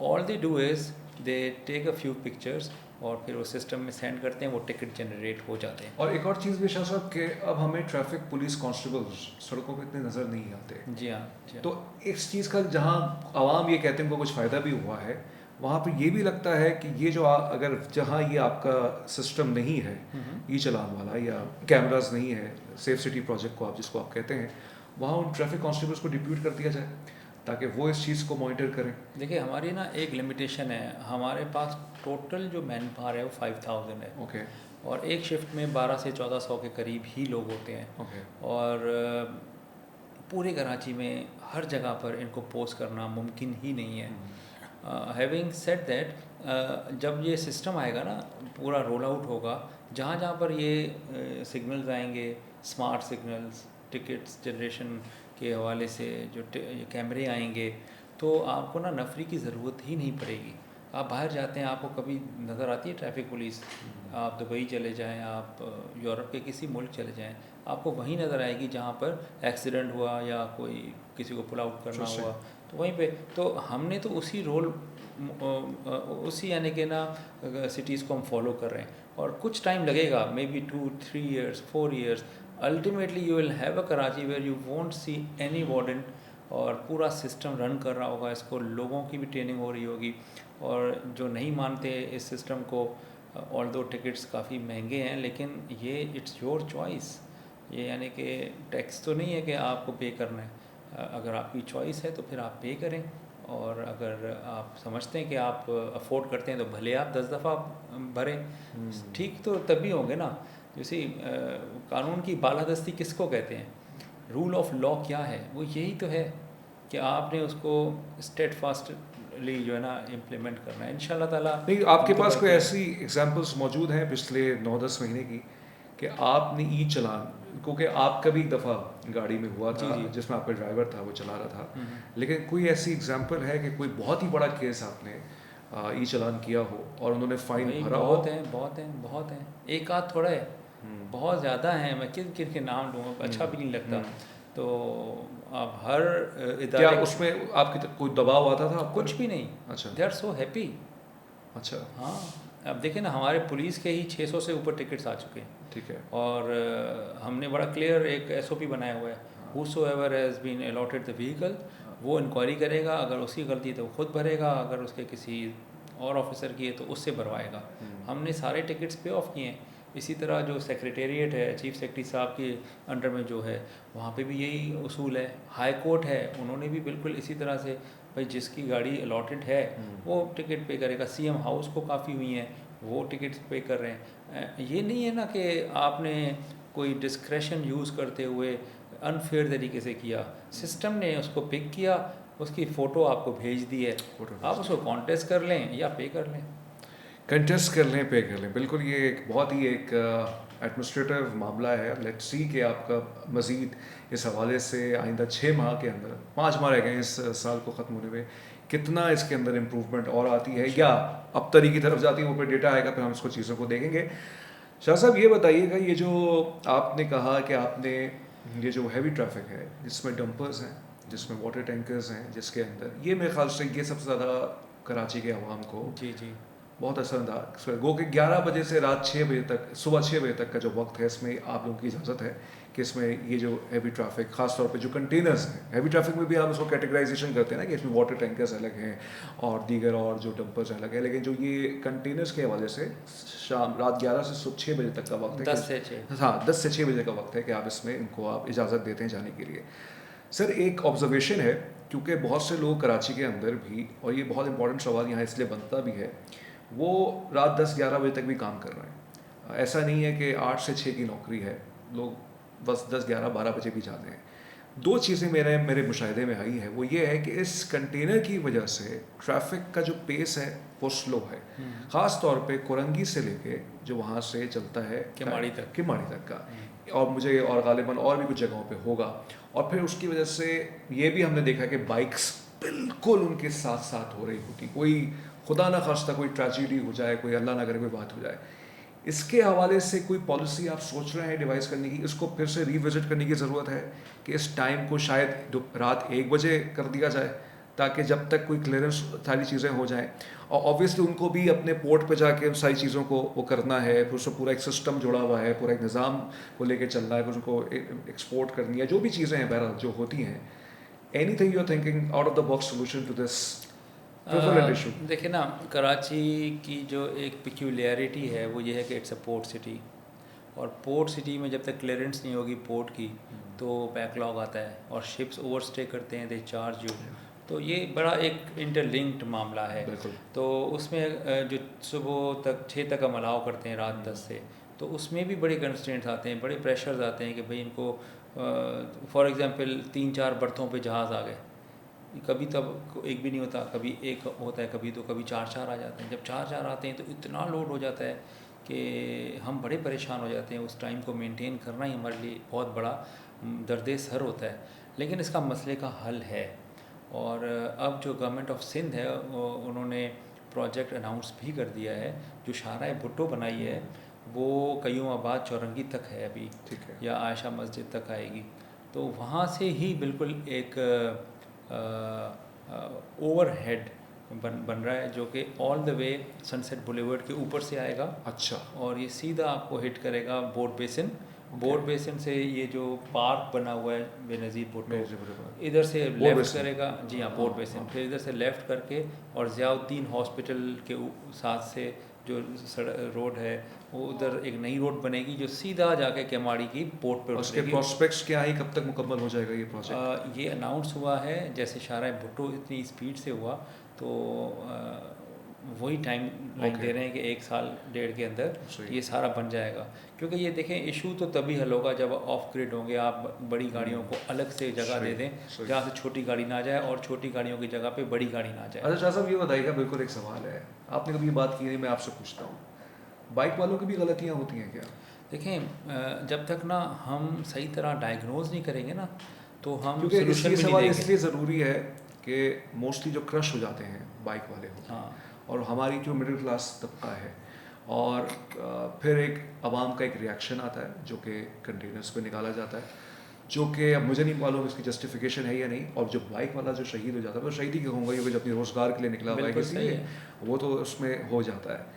[SPEAKER 2] All they do is they take a few pictures और फिर वो सिस्टम में सेंड करते हैं, वो टिकट जनरेट हो जाते हैं।
[SPEAKER 1] और एक और चीज़ भी शाह साहब कि अब हमें ट्रैफिक पुलिस कांस्टेबल्स सड़कों पे इतने नज़र नहीं आते।
[SPEAKER 2] जी हाँ, जी हाँ।
[SPEAKER 1] तो इस चीज़ का जहाँ आवाम ये कहते हैं उनको कुछ फ़ायदा भी हुआ है, वहाँ पे ये भी लगता है कि ये जो अगर जहाँ ये आपका सिस्टम नहीं है ई चलान वाला, या कैमरास नहीं है, सेफ सिटी प्रोजेक्ट को आप जिसको आप कहते हैं, वहाँ उन ट्रैफिक कांस्टेबल्स को डिप्यूट कर दिया जाए ताकि वो इस चीज़ को मॉनिटर करें।
[SPEAKER 2] देखिए हमारी ना एक लिमिटेशन है, हमारे पास टोटल जो मैन पावर है वो 5000 है।
[SPEAKER 1] ओके।
[SPEAKER 2] और एक शिफ्ट में 12 से 1400 के करीब ही लोग होते हैं।
[SPEAKER 1] ओके।
[SPEAKER 2] और पूरे कराची में हर जगह पर इनको पोस्ट करना मुमकिन ही नहीं है। हैविंग सेड दैट, जब ये सिस्टम आएगा ना, पूरा रोल आउट होगा, जहाँ जहाँ पर ये सिग्नल्स आएंगे, स्मार्ट सिग्नल्स, टिकट्स जनरेशन के हवाले से जो कैमरे आएंगे, तो आपको ना नफरी की ज़रूरत ही नहीं पड़ेगी। आप बाहर जाते हैं, आपको कभी नज़र आती है ट्रैफिक पुलिस? आप दुबई चले जाएं, आप यूरोप के किसी मुल्क चले जाएं, आपको वहीं नज़र आएगी जहाँ पर एक्सीडेंट हुआ या कोई किसी को पुल आउट करना हुआ, तो वहीं पे। तो हमने तो उसी रोल उसी यानी कि ना सिटीज़ को हम फॉलो कर रहे हैं, और कुछ टाइम लगेगा, maybe 2-3 years 4 years, ultimately you will have a Karachi where you won't see any warden, और पूरा सिस्टम रन कर रहा होगा, इसको लोगों की भी ट्रेनिंग हो रही होगी। और जो नहीं मानते इस सिस्टम को, ऑल्दो टिकट्स काफ़ी महंगे हैं, लेकिन ये इट्स योर चॉइस, ये यानी कि टैक्स तो नहीं है कि आपको पे करना है। अगर आपकी चॉइस है तो फिर आप पे करें, और अगर आप समझते हैं कि आप अफोर्ड करते हैं तो भले आप 10 दफ़ा भरें, ठीक तो तभी होंगे ना। जैसे कानून की बालादस्ती किसको कहते हैं? रूल ऑफ लॉ क्या है? वो यही तो है कि आपने उसको स्टेटफास्टली जो है ना इम्प्लीमेंट करना है, इंशाल्लाह ताला।
[SPEAKER 1] नहीं, आपके पास कोई ऐसी एग्जांपल्स मौजूद हैं पिछले 9-10 महीने की कि आपने ई चालान, क्योंकि आपका भी एक दफ़ा गाड़ी में हुआ था
[SPEAKER 2] जी।
[SPEAKER 1] जिसमें आपका ड्राइवर था, वो चला रहा था, लेकिन कोई ऐसी एग्जांपल है कि कोई बहुत ही बड़ा केस आपने ई चालान किया हो और उन्होंने फाइन
[SPEAKER 2] भाई
[SPEAKER 1] भरा हो?
[SPEAKER 2] बहुत हैं, एक आध थोड़ा है, बहुत ज़्यादा हैं। मैं किन किन के नाम लूँगा, अच्छा भी नहीं लगता। तो आप हर
[SPEAKER 1] क्या
[SPEAKER 2] इदारे,
[SPEAKER 1] उसमें आपकी कोई दबाव आता था आपको?
[SPEAKER 2] कुछ भी नहीं।
[SPEAKER 1] अच्छा।
[SPEAKER 2] They are so happy.
[SPEAKER 1] अच्छा।
[SPEAKER 2] हाँ, अब देखिए ना, हमारे पुलिस के ही 600 से ऊपर टिकट्स आ चुके हैं,
[SPEAKER 1] ठीक है।
[SPEAKER 2] और हमने बड़ा क्लियर एक SOP बनाया हुआ है, whosoever has been allotted the vehicle, वो इंक्वायरी करेगा, अगर उसकी गलती है तो वो खुद भरेगा, अगर उसके किसी और ऑफिसर की है तो उससे भरवाएगा। हमने सारे टिकट्स पे ऑफ किए हैं। इसी तरह जो सेक्रेटेरिएट है, चीफ सेक्रेटरी साहब के अंडर में जो है, वहाँ पे भी यही उसूल है। हाई कोर्ट है, उन्होंने भी बिल्कुल इसी तरह से, भाई जिसकी गाड़ी अलॉटेड है वो टिकट पे करेगा। CM हाउस को काफ़ी हुई हैं, वो टिकट्स पे कर रहे हैं। ये नहीं है ना कि आपने कोई डिस्क्रेशन यूज़ करते हुए अनफेयर तरीके से किया, सिस्टम ने उसको पिक किया, उसकी फ़ोटो आपको भेज दी है, आप उसको कॉन्टेस्ट कर लें या पे कर लें।
[SPEAKER 1] कंटेस्ट कर लें, पे कर लें, बिल्कुल। ये एक बहुत ही एक एडमिनिस्ट्रेटिव मामला है। लेट्स सी कि आपका मज़ीद इस हवाले से आइंदा 6 माह के अंदर, 5 माह रह गए इस साल को ख़त्म होने में, कितना इसके अंदर इम्प्रूवमेंट और आती है या अब तरी की तरफ जाती है, वो पर डेटा आएगा, फिर हम इसको चीज़ों को देखेंगे। शाह साहब ये बताइएगा, ये जो आपने कहा कि आपने ये जो हैवी ट्रैफिक है जिसमें डंपर्स हैं, जिसमें वाटर टैंकर्स हैं, जिसके अंदर ये मेरे ख्याल से ये सबसे ज़्यादा कराची के अवाम को
[SPEAKER 2] जी
[SPEAKER 1] बहुत असरअंदाज गो कि 11 बजे से रात 6 बजे तक, सुबह 6 बजे तक का जो वक्त है, इसमें आप लोगों की इजाज़त है कि इसमें ये जो हैवी ट्रैफिक, ख़ास तौर पे जो कंटेनर्स हैं, हैवी ट्रैफिक में भी आप उसको कैटेगराइजेशन करते हैं ना कि इसमें वाटर टैंकर्स अलग हैं और दीगर और जो डंपर्स अलग हैं, लेकिन जो ये कंटेनर्स के हवाले से शाम रात 11 से सुबह 6 बजे तक का वक्त है,
[SPEAKER 2] 10 से 6,
[SPEAKER 1] हाँ 10 से 6 बजे का वक्त है कि आप इसमें इनको आप इजाज़त देते हैं जाने के लिए। सर एक ऑब्जर्वेशन है, क्योंकि बहुत से लोग कराची के अंदर भी, और ये बहुत इंपॉर्टेंट सवाल यहाँ इसलिए बनता भी है, वो रात 10-11 बजे तक भी काम कर रहे हैं। ऐसा नहीं है कि 8 से 6 की नौकरी है, लोग बस 10-11-12 बजे भी जाते हैं। 2 चीज़ें मेरे मुशाहिदे में आई है, वो ये है कि इस कंटेनर की वजह से ट्रैफिक का जो पेस है वो स्लो है, ख़ास तौर पे कुरंगी से लेके जो वहाँ से चलता है
[SPEAKER 2] किमाड़ी
[SPEAKER 1] तक का, और मुझे और गालिबन और भी कुछ जगहों पे होगा। और फिर उसकी वजह से ये भी हमने देखा कि बाइक्स बिल्कुल उनके साथ साथ हो रही होती, कोई खुदा ना खास्ता कोई ट्रेजेडी हो जाए, कोई अल्लाह ना करे कोई बात हो जाए। इसके हवाले से कोई पॉलिसी आप सोच रहे हैं डिवाइस करने की, इसको फिर से रिविजिट करने की ज़रूरत है कि इस टाइम को शायद रात 1 बजे कर दिया जाए, ताकि जब तक कोई क्लियरेंस सारी चीज़ें हो जाएं। और ऑब्वियसली उनको भी अपने पोर्ट पे जाके उन सारी चीज़ों को वो करना है, फिर उससे पूरा एक सिस्टम जुड़ा हुआ है, पूरा एक निज़ाम को लेके चलना है, फिर उनको एक्सपोर्ट करनी है, जो भी चीज़ें हैं बहरहाल जो होती हैं। Anything you are thinking out of the box solution to this prevalent issue?
[SPEAKER 2] देखिए ना, कराची की जो एक पिक्यूलियरिटी है वो ये है कि इट्स अ पोर्ट सिटी, और पोर्ट सिटी में जब तक क्लियरेंस नहीं होगी पोर्ट की तो बैकलॉग आता है, और शिप्स ओवरस्टे करते हैं, दे चार्ज यू। तो ये बड़ा एक इंटरलिंक्ड मामला है। तो उसमें जो सुबह तक 6 तक हम अलाउ करते हैं रात 10 से, तो उसमें भी बड़े कंस्ट्रेंट्स आते हैं, बड़े प्रेशर्स आते हैं कि भाई इनको फॉर एग्जांपल 3-4 बर्थों पे जहाज़ आ गए, कभी तब एक भी नहीं होता, कभी एक होता है, कभी 4-4 आ जाते हैं। जब 4-4 आते हैं तो इतना लोड हो जाता है कि हम बड़े परेशान हो जाते हैं। उस टाइम को मेंटेन करना ही हमारे लिए बहुत बड़ा दर्द सर होता है, लेकिन इसका मसले का हल है। और अब जो गवर्नमेंट ऑफ सिंध है उन्होंने प्रोजेक्ट अनाउंस भी कर दिया है। जो शाहराह भुट्टो बनाई है वो कयूमाबाद चौरंगी तक है अभी,
[SPEAKER 1] ठीक है।
[SPEAKER 2] या आयशा मस्जिद तक आएगी। तो वहाँ से ही बिल्कुल एक ओवरहेड बन रहा है जो कि all the way sunset boulevard के ऊपर से आएगा।
[SPEAKER 1] अच्छा।
[SPEAKER 2] और ये सीधा आपको हिट करेगा बोट बेसिन। बोट बेसिन से ये जो पार्क बना हुआ है बेनज़ीर भुट्टो, इधर से लेफ़्ट करेगा, जी हाँ, बोट बेसिन। फिर इधर से लेफ़्ट करके और ज़ियाउद्दीन हॉस्पिटल के साथ से जो रोड है वो उधर एक नई रोड बनेगी जो सीधा जाके केमाड़ी की पोर्ट पर
[SPEAKER 1] उसके
[SPEAKER 2] उतरेगी।
[SPEAKER 1] प्रोस्पेक्ट्स क्या है, कब तक मुकम्मल हो जाएगा ये प्रोजेक्ट?
[SPEAKER 2] ये अनाउंस हुआ है, जैसे शाहराह भुट्टो इतनी स्पीड से हुआ तो वही टाइम लाइन दे रहे हैं कि 1 साल 1.5 के अंदर ये सारा बन जाएगा। क्योंकि ये देखें, इशू तो तभी हल होगा जब ऑफ ग्रिड होंगे, आप बड़ी गाड़ियों को अलग से जगह दे दें जहाँ से छोटी गाड़ी ना जाए और छोटी गाड़ियों की जगह पे बड़ी गाड़ी ना जाए।
[SPEAKER 1] अच्छा शाह साहब, ये बताइएगा, बिल्कुल एक सवाल है, आपने कभी ये बात की नहीं, मैं आपसे पूछता हूँ, बाइक वालों की भी गलतियाँ होती हैं क्या?
[SPEAKER 2] देखें, जब तक ना हम सही तरह डायग्नोज नहीं करेंगे ना तो हम
[SPEAKER 1] क्योंकि
[SPEAKER 2] सोल्यूशन भी
[SPEAKER 1] सवाल
[SPEAKER 2] नहीं देंगे।
[SPEAKER 1] इसलिए ज़रूरी है कि मोस्टली जो क्रश हो जाते हैं बाइक वाले होते हैं,
[SPEAKER 2] हाँ,
[SPEAKER 1] और हमारी जो मिडिल क्लास तबका है, और फिर एक आवाम का एक रिएक्शन आता है जो कि कंटेनर्स पे निकाला जाता है, जो कि अब मुझे नहीं मालूम इसकी जस्टिफिकेशन है या नहीं। और जो बाइक वाला जो शहीद हो जाता है, वो शहीद ही कहूँगा, ये जो अपने रोज़गार के लिए निकला हुआ है
[SPEAKER 2] बिल्कुल
[SPEAKER 1] किसी
[SPEAKER 2] सही
[SPEAKER 1] लिए,
[SPEAKER 2] है।
[SPEAKER 1] वो तो उसमें हो जाता है।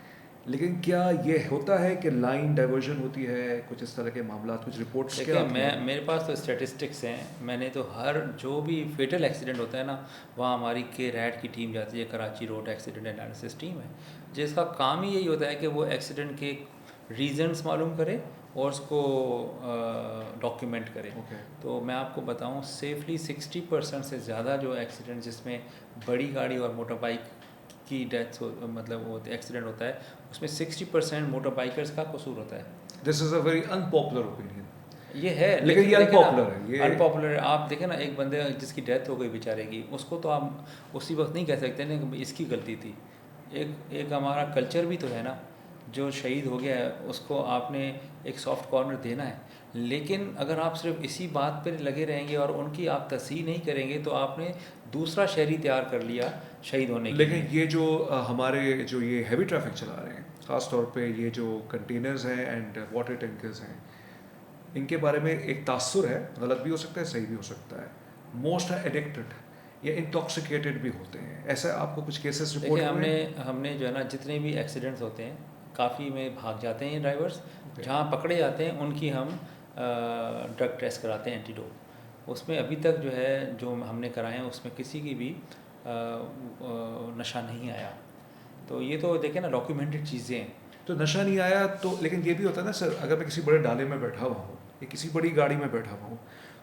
[SPEAKER 1] लेकिन क्या ये होता है कि लाइन डाइवर्जन होती है, कुछ इस तरह के मामला, कुछ रिपोर्ट्स क्या
[SPEAKER 2] देखिए,
[SPEAKER 1] आती हैं?
[SPEAKER 2] मेरे पास तो स्टैटिस्टिक्स हैं। मैंने तो हर जो भी फेटल एक्सीडेंट होता है ना, वहाँ हमारी के रैट की टीम जाती है, Karachi road accident analysis team है, जिसका काम ही यही होता है कि वो एक्सीडेंट के रीजंस मालूम करे और उसको डॉक्यूमेंट करे। तो मैं आपको बताऊं, सेफली 60% से ज़्यादा जो एक्सीडेंट जिसमें बड़ी गाड़ी और मोटर बाइक की डेथ मतलब वो एक्सीडेंट होता है, उसमें 60% मोटर बाइकर्स का कसूर होता है।
[SPEAKER 1] This is a very unpopular opinion.
[SPEAKER 2] ये है,
[SPEAKER 1] लेकिन ये अनपॉपुलर है, ये
[SPEAKER 2] अनपॉपुलर। आप देखें ना, एक बंदे जिसकी डेथ हो गई बेचारे की, उसको तो आप उसी वक्त नहीं कह सकते ना कि इसकी गलती थी। एक हमारा कल्चर भी तो है ना, जो शहीद हो गया है उसको आपने एक सॉफ्ट कॉर्नर देना है। लेकिन अगर आप सिर्फ इसी बात पर लगे रहेंगे और उनकी आप तस्हीह नहीं करेंगे तो आपने दूसरा शहरी तैयार कर लिया शहीद होने के लिए।
[SPEAKER 1] लेकिन ये जो हमारे जो ये हैवी ट्रैफिक चला रहे हैं, ख़ास तौर पे ये जो कंटेनर्स हैं एंड वाटर टैंकर्स हैं, इनके बारे में एक तासुर है, गलत भी हो सकता है, सही भी हो सकता है। मोस्ट आर एडिक्टेड या इंटॉक्सिकेटेड भी होते हैं, ऐसा आपको कुछ केसेस रिपोर्ट
[SPEAKER 2] देखिए,
[SPEAKER 1] हुए हैं?
[SPEAKER 2] हमने जो है ना, जितने भी एक्सीडेंट्स होते हैं काफ़ी में भाग जाते हैं ये ड्राइवर्स। जहाँ पकड़े जाते हैं उनकी हम ड्रग टेस्ट कराते हैं, एंटीडोट। उसमें अभी तक जो है, जो हमने कराए हैं उसमें किसी की भी नशा नहीं आया। तो ये तो देखें ना, डॉक्यूमेंटेड चीज़ें हैं।
[SPEAKER 1] तो नशा नहीं आया तो, लेकिन ये भी होता है ना सर, अगर मैं किसी बड़े डाले में बैठा हुआ हूँ या किसी बड़ी गाड़ी में बैठा हुआ हूँ,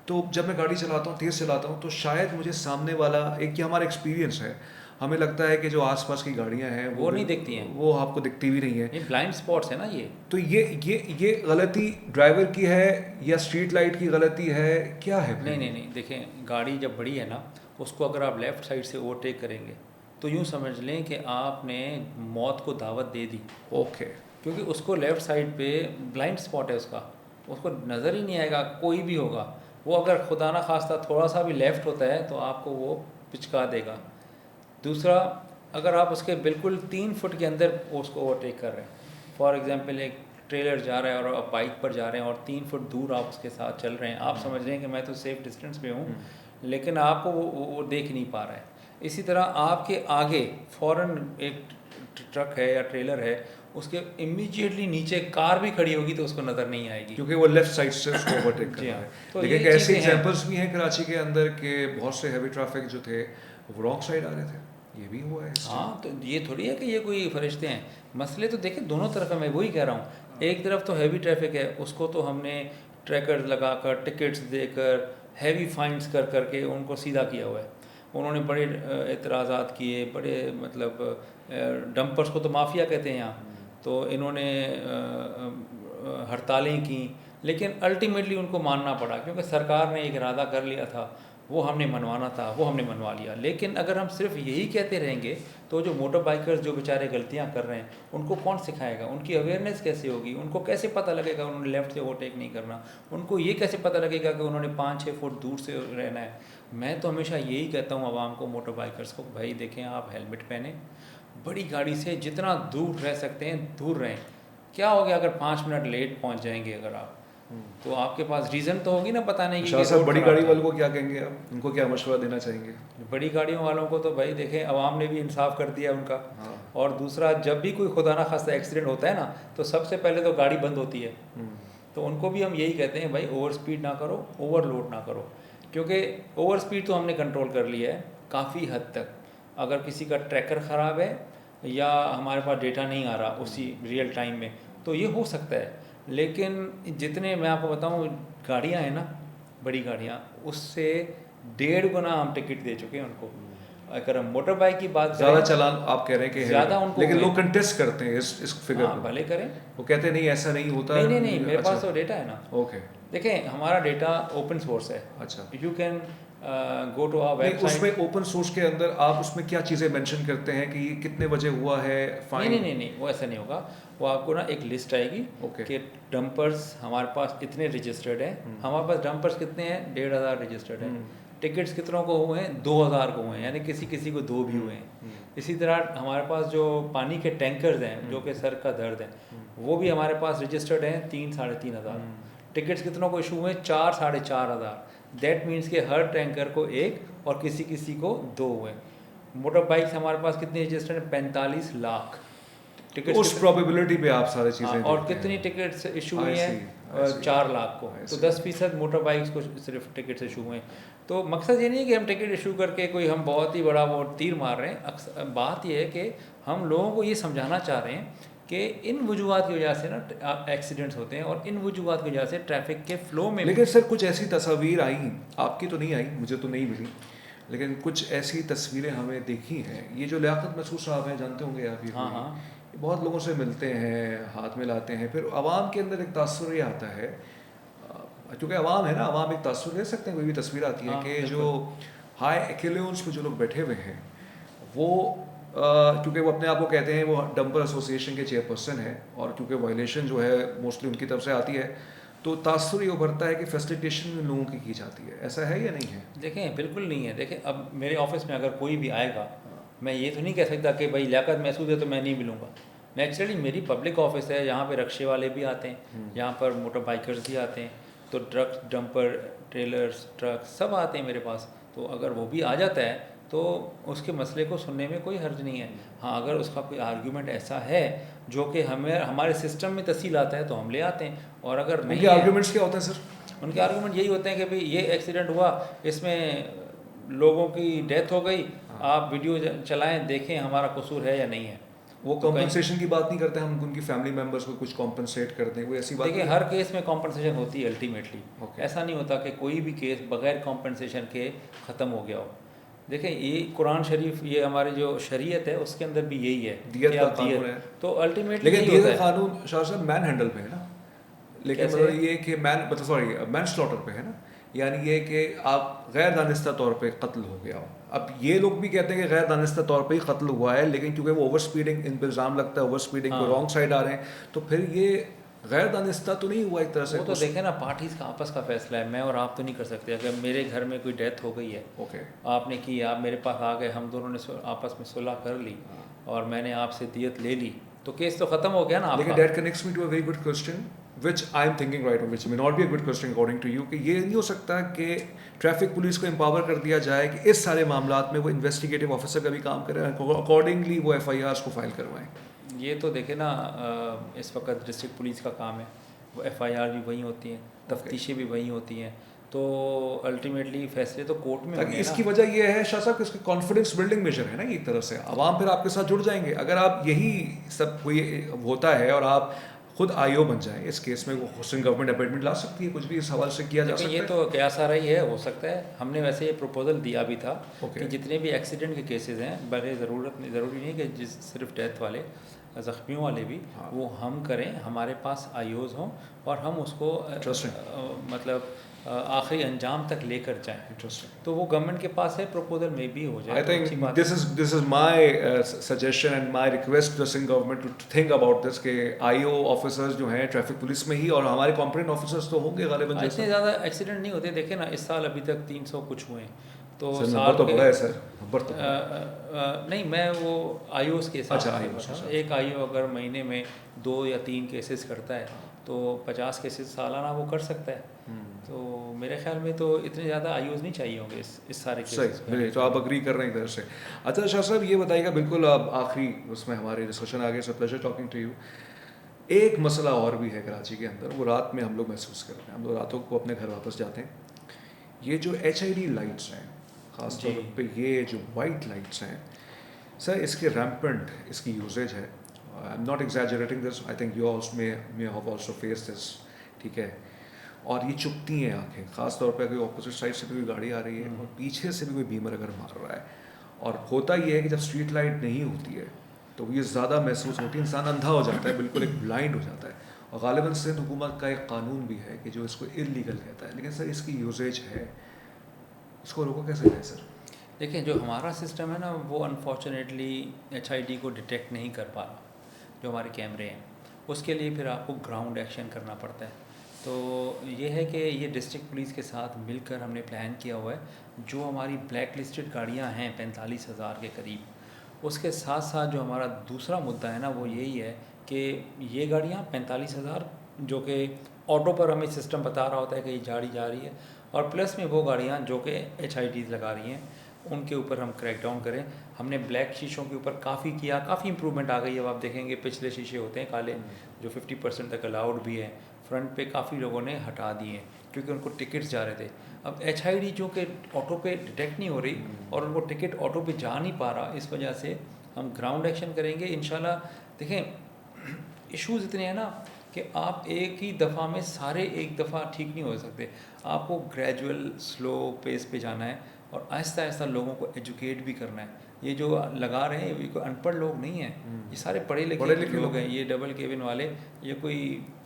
[SPEAKER 1] तो जब मैं गाड़ी चलाता हूँ, तेज़ चलाता हूँ, तो शायद मुझे सामने वाला, एक ये हमारा एक्सपीरियंस है, हमें लगता है कि जो आसपास की गाड़ियाँ हैं
[SPEAKER 2] वो नहीं दिखती हैं,
[SPEAKER 1] वो आपको दिखती भी नहीं है।
[SPEAKER 2] ये ब्लाइंड स्पॉट्स है ना ये।
[SPEAKER 1] तो ये गलती ड्राइवर की है या स्ट्रीट लाइट की गलती है, क्या है फिर?
[SPEAKER 2] नहीं, देखें, गाड़ी जब बड़ी है ना, उसको अगर आप लेफ़्ट साइड से ओवरटेक करेंगे तो यूँ समझ लें कि आपने मौत को दावत दे दी।
[SPEAKER 1] ओके।
[SPEAKER 2] क्योंकि उसको लेफ़्ट साइड पे ब्लाइंड स्पॉट है उसको नज़र ही नहीं आएगा कोई भी होगा। वो अगर खुदा ना खास्ता थोड़ा सा भी लेफ़्ट होता है तो आपको वो पिचका देगा। दूसरा, अगर आप उसके बिल्कुल 3 फुट के अंदर उसको ओवरटेक कर रहे हैं, फॉर एग्जांपल एक ट्रेलर जा रहा है और आप बाइक पर जा रहे हैं और 3 फुट दूर आप उसके साथ चल रहे हैं, आप समझ रहे हैं कि मैं तो सेफ़ डिस्टेंस पे हूँ, लेकिन आपको वो देख नहीं पा रहा है। इसी तरह आपके आगे फ़ौरन एक ट्रक है या ट्रेलर है, उसके इमीडिएटली नीचे कार भी खड़ी होगी तो उसको नज़र नहीं आएगी,
[SPEAKER 1] क्योंकि वो लेफ्ट साइड से उसको ओवरटेक कर
[SPEAKER 2] जी
[SPEAKER 1] रहा
[SPEAKER 2] हाँ।
[SPEAKER 1] है।
[SPEAKER 2] तो
[SPEAKER 1] लेकिन
[SPEAKER 2] ये
[SPEAKER 1] ऐसे
[SPEAKER 2] चीज़ें हैं।
[SPEAKER 1] एग्जांपल्स भी हैं कराची के अंदर के बहुत से हैवी ट्रैफिक जो थे वो रॉन्ग साइड आ रहे थे, ये भी हुआ है।
[SPEAKER 2] हाँ, तो ये थोड़ी है कि ये कोई फरिश्ते हैं। मसले तो देखें दोनों तरफ है, मैं वही कह रहा हूँ। एक तरफ तो हैवी ट्रैफिक है, उसको तो हमने ट्रैकर लगाकर, टिकट्स देकर, हैवी फाइन्स कर करके उनको सीधा किया हुआ है। उन्होंने बड़े एतराज़ात किए, बड़े मतलब डंपर्स को तो माफिया कहते हैं यहाँ। तो इन्होंने हड़तालें की, लेकिन अल्टीमेटली उनको मानना पड़ा क्योंकि सरकार ने एक इरादा कर लिया था, वो हमने मनवाना था, वो हमने मनवा लिया। लेकिन अगर हम सिर्फ यही कहते रहेंगे तो जो मोटर बाइकर्स जो बेचारे गलतियां कर रहे हैं उनको कौन सिखाएगा, उनकी अवेयरनेस कैसे होगी, उनको कैसे पता लगेगा उन्होंने लेफ़्ट से ओवरटेक नहीं करना, उनको ये कैसे पता लगेगा कि उन्होंने 5-6 फुट दूर से रहना है। मैं तो हमेशा यही कहता हूँ आवाम को, मोटर बाइकर्स को, भाई देखें आप हेलमेट पहने, बड़ी गाड़ी से जितना दूर रह सकते हैं दूर रहें। क्या हो गया अगर 5 मिनट लेट पहुँच जाएंगे अगर आप, तो आपके पास रीज़न तो होगी ना बताने की।
[SPEAKER 1] शाह साहब बड़ी गाड़ी वालों को क्या कहेंगे आप, उनको क्या मशवरा देना चाहेंगे?
[SPEAKER 2] बड़ी गाड़ियों वालों को तो भाई देखें अवाम ने भी इंसाफ कर दिया उनका।
[SPEAKER 1] हाँ।
[SPEAKER 2] और दूसरा, जब भी कोई खुदा ना खास्ता एक्सीडेंट होता है ना, तो सबसे पहले तो गाड़ी बंद होती है। तो उनको भी हम यही कहते हैं, भाई ओवर स्पीड ना करो, ओवरलोड ना करो, क्योंकि ओवर स्पीड तो हमने कंट्रोल कर लिया है काफ़ी हद तक। अगर किसी का ट्रैकर ख़राब है या हमारे पास डेटा नहीं आ रहा उसी रियल टाइम में, तो ये हो सकता है। लेकिन जितने मैं आपको बताऊं गाड़ियां हैं ना, बड़ी गाड़ियां, उससे 1.5 गुना हम टिकट दे चुके हैं उनको। अगर हम मोटर बाइक की बात
[SPEAKER 1] ज़्यादा
[SPEAKER 2] करें,
[SPEAKER 1] चालान आप कह रहे हैं कि
[SPEAKER 2] ज़्यादा उनको,
[SPEAKER 1] लेकिन लोग कंटेस्ट करते हैं इस फिगर
[SPEAKER 2] हाँ
[SPEAKER 1] को,
[SPEAKER 2] भले करें।
[SPEAKER 1] वो कहते हैं नहीं ऐसा नहीं होता।
[SPEAKER 2] नहीं नहीं नहीं, मेरे
[SPEAKER 1] अच्छा,
[SPEAKER 2] पास तो डेटा है ना।
[SPEAKER 1] ओके,
[SPEAKER 2] देखें हमारा डेटा ओपन सोर्स है।
[SPEAKER 1] अच्छा।
[SPEAKER 2] You can go to our
[SPEAKER 1] नहीं,
[SPEAKER 2] वेबसाइट।
[SPEAKER 1] उसमें ओपन सोर्स के अंदर आप उसमें क्या चीज़ें मेंशन करते हैं कि ये कितने बजे हुआ है, फाइन?
[SPEAKER 2] नहीं नहीं नहीं नहीं, वो ऐसा नहीं होगा। वो आपको ना एक लिस्ट आएगी
[SPEAKER 1] ओके।
[SPEAKER 2] कि डंपर्स हमारे पास इतने रजिस्टर्ड हैं। हमारे पास डंपर्स कितने हैं, 1,500 रजिस्टर्ड हैं। टिकट्स कितनों को हुए हैं, 2,000 को हुए हैं, यानी किसी किसी को 2 भी हुए हैं। इसी तरह हमारे पास जो पानी के टैंकर्स हैं जो कि सर का दर्द है, वो भी हमारे पास रजिस्टर्ड हैं 3-3,500। टिकट्स कितनों को इशू हुए हैं, 4-4,500। दैट मीन्स कि हर टैंकर को 1 और किसी किसी को 2 हुए। मोटर बाइक्स हमारे पास कितनी रजिस्टर्ड है, 45 लाख
[SPEAKER 1] तो
[SPEAKER 2] टिकट्स।
[SPEAKER 1] उस प्रोबेबिलिटी पे आप सारी चीज़ें
[SPEAKER 2] हाँ, और
[SPEAKER 1] देखते
[SPEAKER 2] कितनी
[SPEAKER 1] हैं।
[SPEAKER 2] टिकट्स इशू
[SPEAKER 1] I
[SPEAKER 2] हुई
[SPEAKER 1] see, I
[SPEAKER 2] हैं,
[SPEAKER 1] see.
[SPEAKER 2] 4 लाख को।
[SPEAKER 1] I
[SPEAKER 2] तो
[SPEAKER 1] see.
[SPEAKER 2] 10% मोटर बाइक्स को सिर्फ टिकट्स इशू हुए हैं। तो मकसद ये नहीं है कि हम टिकट इशू करके कोई हम बहुत ही बड़ा वो तीर मार रहे हैं। बात यह है कि हम लोगों को ये समझाना चाह रहे हैं कि इन वजूहात की वजह से ना एक्सीडेंट्स होते हैं, और इन वजूहात की वजह से ट्रैफिक के फ्लो में।
[SPEAKER 1] लेकिन सर कुछ ऐसी तस्वीर आई, आपकी तो नहीं आई, मुझे तो नहीं मिली, लेकिन कुछ ऐसी तस्वीरें हमें देखी हैं। ये जो लियाकत महसूस साहब हैं, जानते होंगे आप, ये
[SPEAKER 2] हाँ हाँ,
[SPEAKER 1] ये बहुत लोगों से मिलते हैं, हाथ मिलाते हैं, फिर आवाम के अंदर एक तासुर ये आता है, क्योंकि आवाम है ना, आवाम एक तासुर ले सकते हैं। कोई भी तस्वीर आती है
[SPEAKER 2] हाँ,
[SPEAKER 1] कि
[SPEAKER 2] बिल्कुल।
[SPEAKER 1] जो हाई एक्लेंस पे जो लोग बैठे हुए हैं, वो क्योंकि वो अपने आप को कहते हैं वो डंपर एसोसिएशन के चेयरपर्सन है, और क्योंकि वायलेशन जो है मोस्टली उनकी तरफ से आती है, तो तासुर ये उभरता है कि फैसिलिटेशन लोगों की जाती है। ऐसा है या नहीं है?
[SPEAKER 2] देखें बिल्कुल नहीं है। देखें अब मेरे ऑफिस में अगर कोई भी आएगा, मैं ये तो नहीं कह सकता कि भाई लियाकत महसूस है तो मैं नहीं मिलूँगा। नेचुरली मेरी पब्लिक ऑफिस है, यहाँ पे रिक्शे वाले भी आते हैं, यहाँ पर मोटर बाइकर्स भी आते हैं, तो ट्रक, डंपर, ट्रेलर्स, ट्रक सब आते हैं मेरे पास। तो अगर वो भी आ जाता है तो उसके मसले को सुनने में कोई हर्ज नहीं है। हाँ, अगर उसका कोई आर्गूमेंट ऐसा है जो कि हमें हमारे सिस्टम में तहसील आता है तो हम ले आते हैं, और अगर नहीं
[SPEAKER 1] उनके
[SPEAKER 2] है,
[SPEAKER 1] आर्ग्यूमेंट्स क्या होते हैं सर?
[SPEAKER 2] उनके आर्गूमेंट यही होते हैं कि भाई ये एक्सीडेंट हुआ, इसमें लोगों की डेथ हो गई, आप वीडियो चलाएं, देखें हमारा कसूर है या नहीं है।
[SPEAKER 1] वो कॉम्पनसेशन की बात नहीं करते हम, उनकी फैमिली मेंबर्स को कुछ कॉम्पनसेट कर दें, कोई ऐसी बात
[SPEAKER 2] देखिए
[SPEAKER 1] नहीं?
[SPEAKER 2] हर केस में कॉम्पनसेशन होती है अल्टीमेटली।
[SPEAKER 1] Okay.
[SPEAKER 2] ऐसा नहीं होता कि कोई भी केस बगैर कॉम्पनसेशन के ख़त्म हो गया हो। देखें ये कुरान शरीफ, ये हमारी जो शरीयत है उसके अंदर भी यही है,
[SPEAKER 1] दियत
[SPEAKER 2] कि
[SPEAKER 1] का
[SPEAKER 2] आप
[SPEAKER 1] कानून है।
[SPEAKER 2] तो अल्टीमेटली
[SPEAKER 1] लेकिन
[SPEAKER 2] यही
[SPEAKER 1] दियत
[SPEAKER 2] होता
[SPEAKER 1] का
[SPEAKER 2] है।
[SPEAKER 1] कानून शाह साहब मैन हैंडल पे है ना, लेकिन
[SPEAKER 2] कैसे?
[SPEAKER 1] मतलब ये कि मैन स्लॉटर पे है ना, यानी ये कि आप गैर दानिस्ता तौर पे कत्ल हो गया हो। अब ये लोग भी कहते हैं कि गैर दानिस्ता तौर पे ही कत्ल हुआ है, लेकिन क्योंकि वो ओवर स्पीडिंग, इन पर इल्ज़ाम लगता है ओवर स्पीडिंग को,
[SPEAKER 2] हाँ।
[SPEAKER 1] रॉन्ग साइड आ रहे हैं, तो फिर ये गैर दानिस्ता तो नहीं हुआ एक तरह से?
[SPEAKER 2] वो तो देखें ना, पार्टीज का आपस का फैसला है, मैं और आप तो नहीं कर सकते। अगर मेरे घर में कोई डेथ हो गई है,
[SPEAKER 1] ओके,
[SPEAKER 2] आपने की, आप मेरे पास आ गए, हम दोनों ने आपस में सुलह कर ली और मैंने आपसे दियत ले ली, तो केस तो ख़त्म हो गया ना
[SPEAKER 1] लेकिन
[SPEAKER 2] आपका।
[SPEAKER 1] that connects me to a very good question which I am thinking right now, which may not be a good question according to you, कि ये नहीं हो सकता कि ट्रैफिक पुलिस को एम्पावर कर दिया जाए कि इस सारे मामलात में वो इन्वेस्टिगेटिव ऑफिसर का भी काम करें, अकॉर्डिंगली वो FIRs को फाइल करवाएं?
[SPEAKER 2] ये तो देखे ना, इस वक्त डिस्ट्रिक्ट पुलिस का काम है, वो FIR भी वहीं होती हैं, तफ्तीशें भी वहीं होती हैं, तो अल्टीमेटली फैसले तो कोर्ट में होंगे
[SPEAKER 1] इसकी
[SPEAKER 2] ना।
[SPEAKER 1] वजह ये है शाह साहब कि इसका कॉन्फिडेंस बिल्डिंग मेजर है ना, एक तरह से आवाम फिर आपके साथ जुड़ जाएंगे। अगर आप यही सब कोई होता है और आप खुद IO बन जाएं, इस केस में वो हुसैन गवर्नमेंट अपॉइंटमेंट ला सकती है, कुछ भी इस हवाले से किया जा सकता है।
[SPEAKER 2] ये तो क्या सारा ही है, हो सकता है। हमने वैसे ये प्रपोजल दिया भी था
[SPEAKER 1] Okay.
[SPEAKER 2] कि जितने भी एक्सीडेंट के केसेस हैं, बड़े ज़रूरी नहीं कि सिर्फ डेथ वाले, ज़ख्मियों वाले भी,
[SPEAKER 1] हाँ।
[SPEAKER 2] वो हम करें, हमारे पास आईओज़ हों और हम उसको मतलब आखिरी अंजाम तक लेकर जाएं।
[SPEAKER 1] इंटरेस्टिंग।
[SPEAKER 2] तो वो गवर्नमेंट के पास है, प्रपोजल में भी हो जाए
[SPEAKER 1] I
[SPEAKER 2] तो अच्छी
[SPEAKER 1] think
[SPEAKER 2] बात
[SPEAKER 1] this is my suggestion and my request to the Singh government to think about this कि IO ऑफिसर्स जो हैं ट्रैफिक पुलिस में ही, और हमारे कॉम्पोनेंट ऑफिसर्स तो होंगे गालिबन
[SPEAKER 2] इतने
[SPEAKER 1] जैसा।
[SPEAKER 2] ज़्यादा एक्सीडेंट नहीं होते, देखे ना इस साल अभी तक 300 कुछ हुए हैं, तो
[SPEAKER 1] सर
[SPEAKER 2] साल
[SPEAKER 1] नंबर तो
[SPEAKER 2] के
[SPEAKER 1] बड़ा है सर, नंबर तो बड़ा है।
[SPEAKER 2] नहीं, मैं वो आईओज़ के हिसाब
[SPEAKER 1] अच्छा,
[SPEAKER 2] से
[SPEAKER 1] IOs,
[SPEAKER 2] बता रहा हूँ।
[SPEAKER 1] अच्छा।
[SPEAKER 2] एक आईओ अगर महीने में 2 या 3 केसेस करता है तो 50 केसेस सालाना वो कर सकता है। तो मेरे ख्याल में तो इतने ज़्यादा आईओज़ नहीं चाहिए होंगे इस सारे केसेस
[SPEAKER 1] सही, नहीं तो आप अग्री कर रहे हैं इधर से। अच्छा शाह साहब, ये बताइएगा, बिल्कुल अब आखिरी उसमें हमारे डिस्कशन आगे से, प्लेजर टॉकिंग टू यू। एक मसला और भी है कराची के अंदर, वो रात में हम लोग महसूस करते हैं, हम लोग रातों को अपने घर वापस जाते हैं, ये जो HID लाइट्स हैं, ख़ास तौर पे ये जो वाइट लाइट्स हैं सर, इसके रैम्पेंट इसकी यूजेज है। I am not exaggerating this, I think you also may have also face this, ठीक है। और ये चुभती हैं आंखें, ख़ास तौर पे अगर ऑपोजिट साइड से भी कोई गाड़ी आ रही है और पीछे से भी कोई बीमर अगर मार रहा है। और होता ये है कि जब स्ट्रीट लाइट नहीं होती है तो ये ज़्यादा महसूस होती है, इंसान अंधा हो जाता है, बिल्कुल एक ब्लाइंड हो जाता है। और गालिबन सिंध हुकूमत का एक कानून भी है कि जो इसको इलीगल कहता है, लेकिन सर इसकी यूजेज है, इसको रोको कैसे जाए सर?
[SPEAKER 2] देखिए, जो हमारा सिस्टम है ना, वो अनफॉर्चुनेटली HID को डिटेक्ट नहीं कर पा रहा, जो हमारे कैमरे हैं। उसके लिए फिर आपको ग्राउंड एक्शन करना पड़ता है। तो ये है कि ये डिस्ट्रिक्ट पुलिस के साथ मिलकर हमने प्लान किया हुआ है, जो हमारी ब्लैक लिस्टेड गाड़ियाँ हैं 45,000 के करीब, उसके साथ साथ जो हमारा दूसरा मुद्दा है ना, वो यही है कि ये गाड़ियाँ 45,000 जो कि ऑटो पर हमें सिस्टम बता रहा होता है कि ये गाड़ी जा रही है, और प्लस में वो गाड़ियाँ जो कि HIDs लगा रही हैं, उनके ऊपर हम क्रैक डाउन करें। हमने ब्लैक शीशों के ऊपर काफ़ी किया, काफ़ी इंप्रूवमेंट आ गई है। अब आप देखेंगे पिछले शीशे होते हैं काले, जो 50% तक अलाउड भी है, फ्रंट पे काफ़ी लोगों ने हटा दिए हैं क्योंकि उनको टिकट्स जा रहे थे। अब HID जो कि ऑटो पे डिटेक्ट नहीं हो रही और उनको टिकट ऑटो पे जा नहीं पा रहा, इस वजह से हम ग्राउंड एक्शन करेंगे इंशाल्लाह। देखें, इश्यूज़ इतने हैं ना कि आप एक ही दफ़ा में सारे एक दफ़ा ठीक नहीं हो सकते, आपको ग्रेजुअल स्लो पेस पे जाना है और आहिस्ता आहिस्ता लोगों को एजुकेट भी करना है। ये जो लगा रहे हैं ये कोई अनपढ़ लोग नहीं हैं, ये सारे पढ़े लिखे लोग हैं। ये डबल केबिन वाले, ये कोई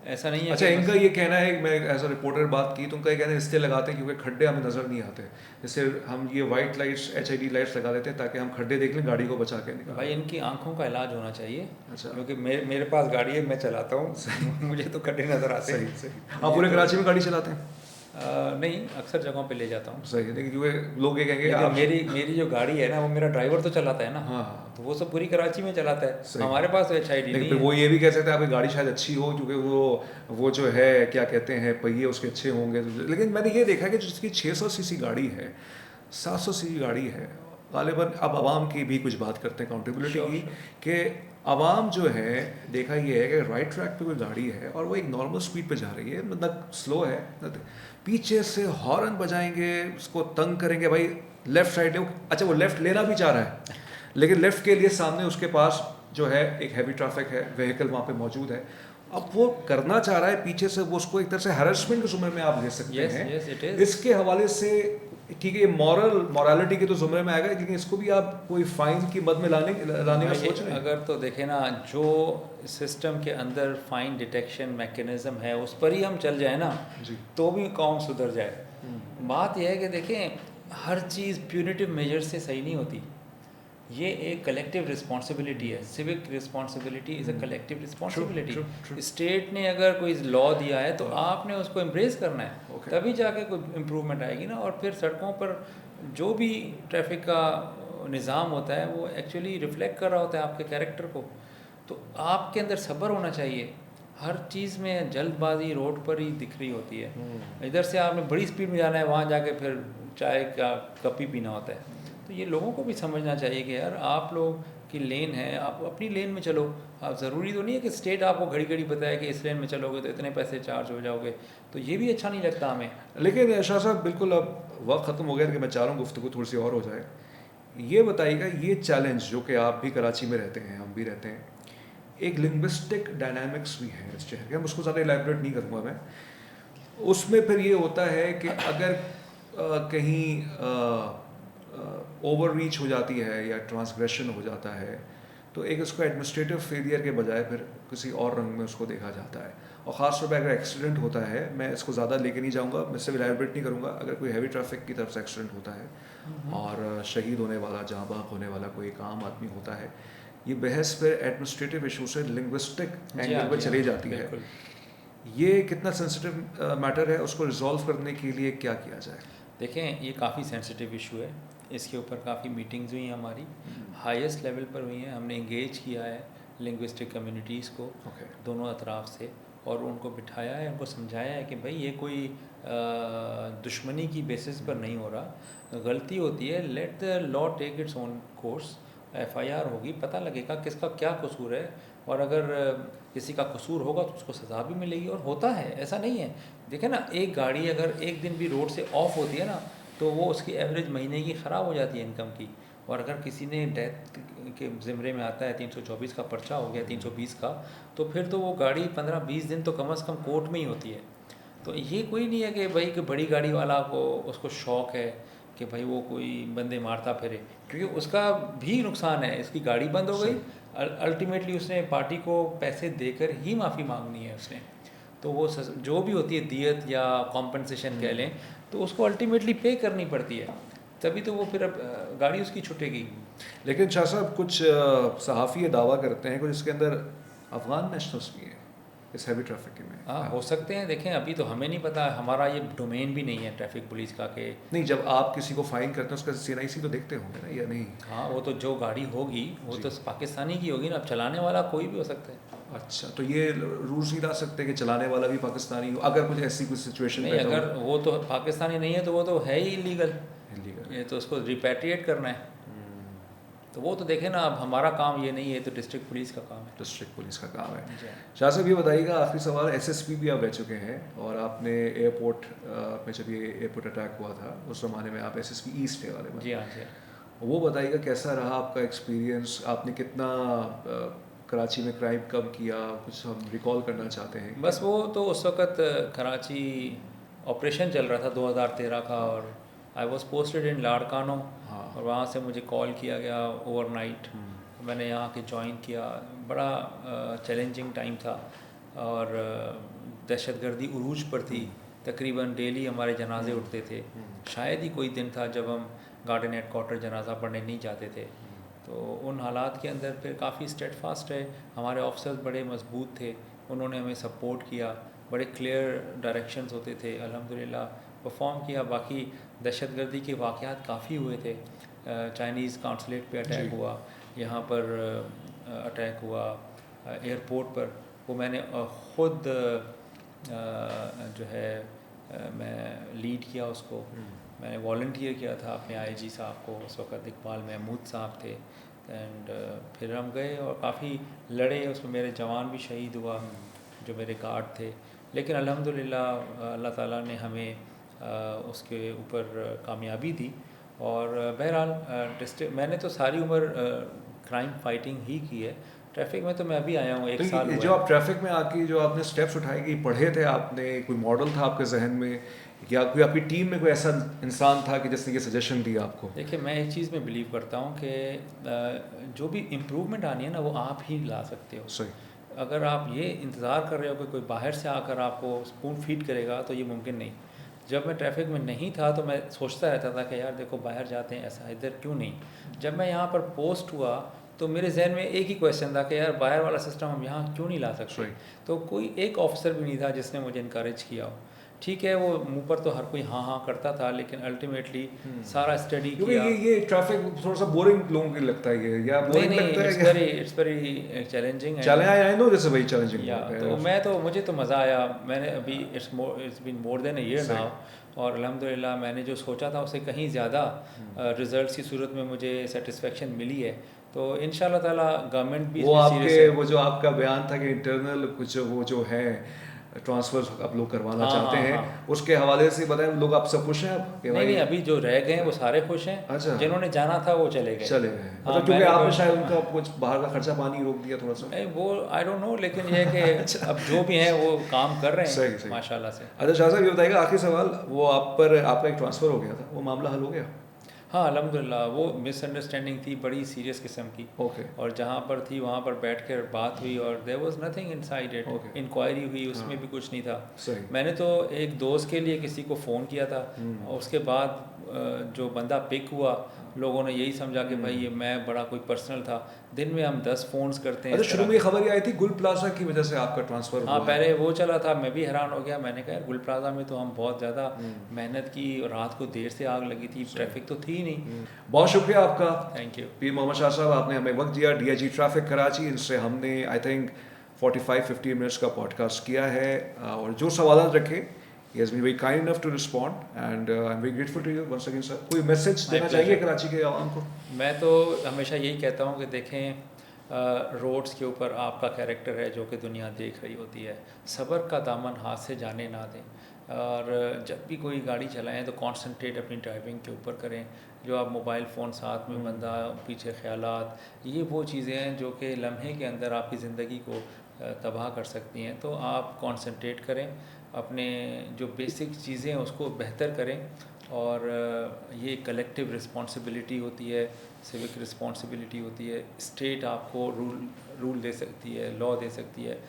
[SPEAKER 2] ऐसा नहीं है।
[SPEAKER 1] अच्छा, इनका ये कहना है, मैं एज अ रिपोर्टर बात की तो उनका ये कहना है इसलिए लगाते हैं क्योंकि खड्डे हमें नज़र नहीं आते, जैसे हम ये वाइट लाइट्स HID लाइट्स लगा देते हैं ताकि हम खड्डे देख लें, गाड़ी को बचा के निकाल।
[SPEAKER 2] भाई, इनकी आंखों का इलाज होना चाहिए।
[SPEAKER 1] अच्छा,
[SPEAKER 2] क्योंकि मेरे पास गाड़ी है, मैं चलाता हूँ मुझे तो खड्डे नज़र आते हैं।
[SPEAKER 1] सही। आप पूरे कराची में गाड़ी चलाते हैं?
[SPEAKER 2] नहीं, अक्सर जगहों पे ले जाता हूँ।
[SPEAKER 1] सही है, लेकिन क्योंकि लोग ये कहेंगे आप
[SPEAKER 2] मेरी जो गाड़ी है ना, वो मेरा ड्राइवर तो चलाता है ना।
[SPEAKER 1] हाँ,
[SPEAKER 2] तो वो सब पूरी कराची में चलाता है, हमारे पास तो HID
[SPEAKER 1] लेकिन
[SPEAKER 2] नहीं
[SPEAKER 1] फिर
[SPEAKER 2] है।
[SPEAKER 1] वो ये भी कह सकते हैं आपकी गाड़ी शायद अच्छी हो क्योंकि वो जो है क्या कहते हैं पहिए उसके अच्छे होंगे, लेकिन मैंने ये देखा कि जिसकी 600 सीसी गाड़ी है, 700 सीसी गाड़ी है, गालिबन अब आवाम की भी कुछ बात करते हैं अकाउंटेबिलिटी की, कि आवाम जो है, देखा ये है कि राइट ट्रैक पे कोई गाड़ी है और वो एक नॉर्मल स्पीड पे जा रही है, मतलब स्लो है, पीछे से हॉर्न बजाएंगे, उसको तंग करेंगे, भाई लेफ्ट साइड ले, अच्छा वो लेफ्ट लेना भी चाह रहा है लेकिन लेफ्ट के लिए सामने उसके पास जो है एक हैवी ट्रैफिक है, व्हीकल वहाँ पे मौजूद है, अब वो करना चाह रहा है पीछे से, वो उसको एक तरह से हैरेसमेंट के जुम्रे में आप ले सकते हैं। इसके हवाले से ठीक है, ये मॉरलिटी के तो जुमरे में आएगा, लेकिन इसको भी आप कोई फाइन की मद में लाने का सोच रहे हैं?
[SPEAKER 2] अगर तो देखें ना, जो सिस्टम के अंदर फाइन डिटेक्शन मैकेनिज्म है उस पर ही हम चल जाए ना
[SPEAKER 1] जी,
[SPEAKER 2] तो भी कौम सुधर जाए। बात यह है कि देखें, हर चीज़ प्यूनिटिव मेजर से सही नहीं होती, ये एक कलेक्टिव रिस्पॉन्सिबिलिटी है। Civic responsibility is a collective responsibility. State ने अगर कोई लॉ दिया है तो आपने उसको एम्ब्रेस करना है, तभी जाके कोई इम्प्रूवमेंट आएगी ना। और फिर सड़कों पर जो भी ट्रैफिक का निज़ाम होता है वो एक्चुअली रिफ्लेक्ट कर रहा होता है आपके कैरेक्टर को। तो आपके अंदर सब्र होना चाहिए। हर चीज़ में जल्दबाजी रोड पर ही दिख रही होती है। इधर से आपने बड़ी स्पीड में जाना है, वहाँ जाके फिर चाय का कप ही पीना होता है। तो ये लोगों को भी समझना चाहिए कि यार आप लोग की लेन है, आप अपनी लेन में चलो। आप ज़रूरी तो नहीं है कि स्टेट आपको घड़ी घड़ी बताए कि इस लेन में चलोगे तो इतने पैसे चार्ज हो जाओगे, तो ये भी अच्छा नहीं लगता हमें।
[SPEAKER 1] लेकिन शाह साहब बिल्कुल अब वक्त ख़त्म हो गया कि मैं चाह रहा हूँ गुफ्तगू थोड़ी सी और हो जाए। ये बताइएगा, ये चैलेंज जो कि आप भी कराची में रहते हैं, हम भी रहते हैं, एक लिंग्विस्टिक डायनामिक्स भी है इस शहर के, हम उसको ज़्यादा इलैबोरेट नहीं करूँगा मैं। उसमें फिर ये होता है कि अगर कहीं ओवर रीच हो जाती है या ट्रांसग्रेशन हो जाता है तो एक उसको एडमिनिस्ट्रेटिव फेलियर के बजाय फिर किसी और रंग में उसको देखा जाता है। और ख़ास तौर पर अगर एक्सीडेंट होता है, मैं इसको ज़्यादा लेके नहीं जाऊँगा, मैं इससे इलैबोरेट नहीं करूँगा, अगर कोई हैवी ट्रैफिक की तरफ से एक्सीडेंट होता है और शहीद होने वाला, जाँ बाग होने वाला कोई एक आम आदमी होता है, ये बहस फिर एडमिनिस्ट्रेटिव इशू से लिंग्विस्टिक एंगल पर चली जाती है। ये कितना सेंसिटिव मैटर है, उसको रिजॉल्व करने के लिए क्या किया जाए?
[SPEAKER 2] देखें, ये काफ़ी सेंसिटिव इशू है, इसके ऊपर काफ़ी मीटिंग्स हुई हैं हमारी, हाईएस्ट लेवल पर हुई हैं। हमने इंगेज किया है लिंग्विस्टिक कम्युनिटीज़ को दोनों अतराफ से, और उनको बिठाया है, उनको समझाया है कि भाई ये कोई दुश्मनी की बेसिस पर नहीं हो रहा, गलती होती है, let the law take its own course, FIR होगी, पता लगेगा किसका क्या कसूर है, और अगर किसी का कसूर होगा तो उसको सज़ा भी मिलेगी। और होता है, ऐसा नहीं है। देखें ना, एक गाड़ी अगर एक दिन भी रोड से ऑफ होती है ना, तो वो उसकी एवरेज महीने की ख़राब हो जाती है इनकम की। और अगर किसी ने डेथ के ज़िम्मे में आता है, 324 का पर्चा हो गया, 320 का, तो फिर तो वो गाड़ी 15-20 दिन तो कम से कम कोर्ट में ही होती है। तो ये कोई नहीं है कि भाई कि बड़ी गाड़ी वाला को उसको शौक़ है कि भाई वो कोई बंदे मारता फिरे, क्योंकि उसका भी नुकसान है। इसकी गाड़ी बंद हो गई, अल्टीमेटली उसने पार्टी को पैसे देकर ही माफ़ी मांगनी है उसने, तो वो जो भी होती है दियत या कॉम्पनसेशन कह लें, तो उसको अल्टीमेटली पे करनी पड़ती है, तभी तो वो फिर अब गाड़ी उसकी छूटेगी।
[SPEAKER 1] लेकिन शाह साहब, कुछ सहाफ़ी ये दावा करते हैं कुछ इसके अंदर अफ़गान नेशनल्स भी हैं इस हैवी ट्रैफिक में।
[SPEAKER 2] हाँ, हो सकते हैं। देखें, अभी तो हमें नहीं पता, हमारा ये डोमेन भी नहीं है ट्रैफिक पुलिस का कि
[SPEAKER 1] नहीं, जब आप किसी को फाइन करते हैं उसका CNIC तो देखते होंगे ना, या नहीं?
[SPEAKER 2] हाँ, वो तो जो गाड़ी होगी वो तो पाकिस्तानी की होगी ना, अब चलाने वाला कोई भी हो सकता है।
[SPEAKER 1] अच्छा, तो ये रूल्स नहीं ला सकते कि चलाने वाला भी पाकिस्तानी हो, अगर कुछ ऐसी कुछ सिचुएशन
[SPEAKER 2] नहीं, अगर वो तो पाकिस्तानी नहीं है तो वो तो है ही इलीगल, ये तो उसको रिपैट्रिएट करना है। तो वो तो देखें ना, अब हमारा काम ये नहीं है, तो डिस्ट्रिक्ट पुलिस का काम है।
[SPEAKER 1] डिस्ट्रिक्ट पुलिस का काम है। शाह साहब, ये बताइएगा, आखिरी सवाल, SSP भी आप रह चुके हैं और आपने एयरपोर्ट में, जब ये एयरपोर्ट अटैक हुआ था उस ज़माने में आप SSP ईस्ट थे वाले।
[SPEAKER 2] जी हाँ, जी।
[SPEAKER 1] वो बताइएगा कैसा रहा आपका एक्सपीरियंस, आपने कितना कराची में क्राइम कम किया, कुछ हम रिकॉल करना चाहते हैं।
[SPEAKER 2] बस वो तो उस वक़्त कराची ऑपरेशन चल रहा था 2013 का, और I was posted in Larkana, और वहाँ से मुझे कॉल किया गया ओवरनाइट। मैंने यहाँ के ज्वाइन किया। बड़ा चैलेंजिंग टाइम था, और दहशतगर्दी उरूज पर थी। तकरीबन डेली हमारे जनाजे उठते थे। शायद ही कोई दिन था जब हम गार्डन हेडक्वार्टर जनाजा पढ़ने नहीं जाते थे। तो उन हालात के अंदर फिर काफ़ी स्टेडफास्ट है, हमारे ऑफिसर्स बड़े मजबूत थे, उन्होंने हमें सपोर्ट किया, बड़े क्लियर डायरेक्शंस होते थे, अल्हम्दुलिल्लाह परफॉर्म किया। बाकी दहशतगर्दी के वाक़यात काफ़ी हुए थे। चाइनीज़ काउंसलेट पे अटैक हुआ, यहाँ पर अटैक हुआ एयरपोर्ट पर, वो मैंने ख़ुद जो है मैं लीड किया उसको। मैंने वॉलंटियर किया था अपने IG साहब को, उस वक़्त इकबाल महमूद साहब थे, एंड फिर हम गए और काफ़ी लड़े, उसमें मेरे जवान भी शहीद हुआ जो मेरे गार्ड थे। लेकिन अल्हम्दुलिल्लाह अल्लाह ताला ने हमें उसके ऊपर कामयाबी दी। और बहरहाल मैंने तो सारी उम्र क्राइम फाइटिंग ही की है। ट्रैफिक में तो मैं अभी आया हूँ, 1 साल हुआ।
[SPEAKER 1] जो आप ट्रैफिक में आके जो आपने स्टेप्स उठाए, कि पढ़े थे आपने, कोई मॉडल था आपके जहन में, या कोई आपकी टीम में कोई ऐसा इंसान था कि जिसने ये सजेशन दिया आपको?
[SPEAKER 2] देखिए, मैं एक चीज़ में बिलीव करता हूँ कि जो भी इम्प्रूवमेंट आनी है ना, वो आप ही ला सकते हो।
[SPEAKER 1] सही।
[SPEAKER 2] अगर आप ये इंतज़ार कर रहे हो कि कोई बाहर से आकर आपको स्पून फीड करेगा, तो ये मुमकिन नहीं। जब मैं ट्रैफिक में नहीं था तो मैं सोचता रहता था कि यार देखो, बाहर जाते हैं, ऐसा इधर क्यों नहीं। जब मैं यहाँ पर पोस्ट हुआ तो मेरे जहन में एक ही क्वेश्चन था कि यार बाहर वाला सिस्टम हम यहाँ क्यों नहीं ला सकते। तो कोई एक ऑफिसर भी नहीं था जिसने मुझे इनकरेज किया हो। ठीक है, वो मुंह पर तो हर कोई हाँ हाँ करता था, लेकिन अल्टीमेटली सारा स्टडी किया।
[SPEAKER 1] ये ट्रैफिक थोड़ा सा बोरिंग लोगों को लगता है, या बोरिंग लगता है?
[SPEAKER 2] इट्स वेरी चैलेंजिंग है।
[SPEAKER 1] I know this is very challenging.
[SPEAKER 2] तो मुझे तो मज़ा आया। मैंने अभी it's been more than a year now, और अल्हम्दुलिल्लाह मैंने जो सोचा था उससे कहीं ज़्यादा रिजल्ट्स की सूरत में मुझे सेटिस्फेक्शन मिली है। तो इंशाल्लाह ताला गवर्नमेंट भी
[SPEAKER 1] वो जो आपका बयान था कि इंटरनल कुछ वो जो है ट्रांसफर आप लोग करवाना चाहते हैं, उसके हवाले से बताएं, लोग आप सब खुश हैं अब?
[SPEAKER 2] नहीं, अभी जो रह गए हैं वो सारे खुश हैं।
[SPEAKER 1] अच्छा।
[SPEAKER 2] जिन्होंने जाना था वो चले गए।
[SPEAKER 1] मतलब क्योंकि आपने शायद उनका कुछ बाहर का खर्चा पानी रोक दिया थोड़ा सा।
[SPEAKER 2] नहीं, वो आई डोंट नो, लेकिन ये कि अब जो भी हैं वो काम कर रहे हैं।
[SPEAKER 1] सही।
[SPEAKER 2] माशाल्लाह से।
[SPEAKER 1] अच्छा शाह साहब, ये बताइएगा, आखिरी सवाल, वो आप पर आपका एक ट्रांसफ़र हो गया था, वो मामला हल हो गया?
[SPEAKER 2] हाँ अल्हम्दुलिल्लाह, वो मिसअंडरस्टैंडिंग थी बड़ी सीरियस किस्म की,
[SPEAKER 1] ओके
[SPEAKER 2] और जहाँ पर थी वहाँ पर बैठ कर बात हुई और there was nothing inside it.
[SPEAKER 1] Okay.
[SPEAKER 2] Inquiry हुई, उसमें
[SPEAKER 1] हाँ।
[SPEAKER 2] भी कुछ नहीं था।
[SPEAKER 1] सही
[SPEAKER 2] मैंने तो एक दोस्त के लिए किसी को फ़ोन किया था, और उसके बाद जो बंदा पिक हुआ, लोगों ने यही समझा कि भाई ये मैं बड़ा कोई पर्सनल था। दिन में हम 10 फ़ोन्स करते हैं
[SPEAKER 1] अच्छा,
[SPEAKER 2] इस
[SPEAKER 1] शुरू
[SPEAKER 2] तरह
[SPEAKER 1] में ये
[SPEAKER 2] के।
[SPEAKER 1] खबर ये आई थी गुल प्लाजा की वजह से आपका ट्रांसफर
[SPEAKER 2] हाँ
[SPEAKER 1] हुआ
[SPEAKER 2] पहले वो चला था, मैं भी हैरान हो गया। मैंने कहा यार गुल प्लाजा में तो हम बहुत ज़्यादा
[SPEAKER 1] हम्म।
[SPEAKER 2] मेहनत की, रात को देर से आग लगी थी, ट्रैफिक तो थी नहीं।
[SPEAKER 1] बहुत शुक्रिया आपका
[SPEAKER 2] थैंक यू।
[SPEAKER 1] पीर मोहम्मद शाह साहब, आपने हमें वक्त दिया। डीआईजी ट्रैफिक कराची, इनसे हमने आई थिंक 45-50 मिनट्स का पॉडकास्ट किया है, और जो सवाल रखे he has been very kind enough to respond, and I'm very grateful to you once again sir. कोई मैसेज
[SPEAKER 2] My
[SPEAKER 1] देना
[SPEAKER 2] pleasure.
[SPEAKER 1] चाहिए कराची के आवाम को?
[SPEAKER 2] मैं तो हमेशा यही कहता हूँ कि देखें रोड्स के ऊपर आपका कैरेक्टर है जो कि दुनिया देख रही होती है। सब्र का दामन हाथ से जाने ना दें, और जब भी कोई गाड़ी चलाएं तो कंसंट्रेट अपनी ड्राइविंग के ऊपर करें। जो आप मोबाइल फ़ोन साथ में बंदा, पीछे ख्यालात, ये वो चीज़ें हैं जो कि लम्हे के अंदर आपकी ज़िंदगी को तबाह कर सकती हैं। तो आप कंसंट्रेट करें, अपने जो बेसिक चीज़ें हैं उसको बेहतर करें, और ये कलेक्टिव रिस्पॉन्सिबिलिटी होती है, सिविक रिस्पॉन्सिबिलिटी होती है। स्टेट आपको रूल दे सकती है, लॉ दे सकती है।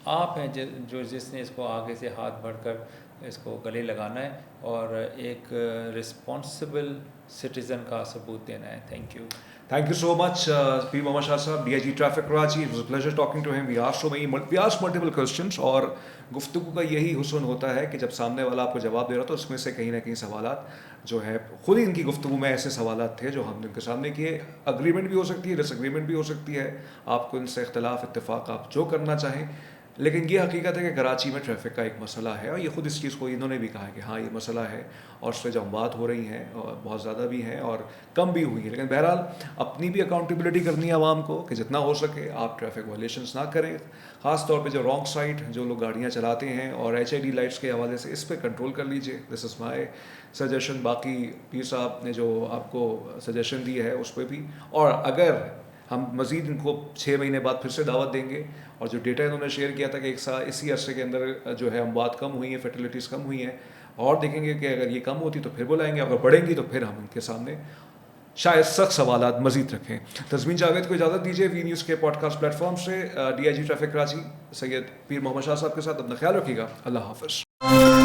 [SPEAKER 2] आप हैं जो जिसने इसको आगे से हाथ बढ़कर इसको गले लगाना है और एक रिस्पॉन्सिबल सिटीज़न का सबूत देना है। Thank you.
[SPEAKER 1] Thank you so much, P. Mohammad Shah Sahab, DIG Traffic Karachi. It was a pleasure talking to him. We asked multiple questions, और गुफ्तगू का यही हुस्न होता है कि जब सामने वाला आपको जवाब दे रहा हो तो उसमें से कहीं ना कहीं सवालात जो है, खुद ही इनकी गुफ्तगू में ऐसे सवालात थे जो हमने उनके सामने किए। अग्रीमेंट भी हो सकती है, डिसएग्रीमेंट भी हो सकती है, आपको इनसे इख्तलाफ इत्तेफाक आप जो करना चाहें, लेकिन ये हकीकत है कि कराची में ट्रैफिक का एक मसला है, और ये खुद इस चीज़ को इन्होंने भी कहा है कि हाँ ये मसला है, और उस पर जब बात हो रही हैं और बहुत ज़्यादा भी हैं और कम भी हुई हैं। लेकिन बहरहाल अपनी भी अकाउंटेबिलिटी करनी है आवाम को कि जितना हो सके आप ट्रैफिक वायलेशंस ना करें, ख़ास तौर पे जो रॉन्ग साइड जो लोग गाड़ियाँ चलाते हैं, और HID लाइट्स के हवाले से इस पर कंट्रोल कर लीजिए। This is my suggestion. बाकी पीर साहब ने जो आपको सजेशन दी है उस पर भी, और अगर हम मज़ीद इनको 6 महीने बाद फिर से दावत देंगे, और जो डेटा इन्होंने शेयर किया था कि एक साल इसी अरसे के अंदर जो है अमवात कम हुई हैं, फर्टिलिटीज़ कम हुई हैं, और देखेंगे कि अगर ये कम होती तो फिर बुलाएंगे, अगर बढ़ेंगी तो फिर हम इनके सामने शायद सख्त सवालात मज़ीद रखें। तस्मीन जावेद को इजाज़त दीजिए वी न्यूज़ के पॉडकास्ट प्लेटफॉर्म से। DIG ट्रैफिक कराची सैयद पीर मोहम्मद शाह साहब के साथ अपना ख्याल रखिएगा। अल्लाह हाफ़िज़।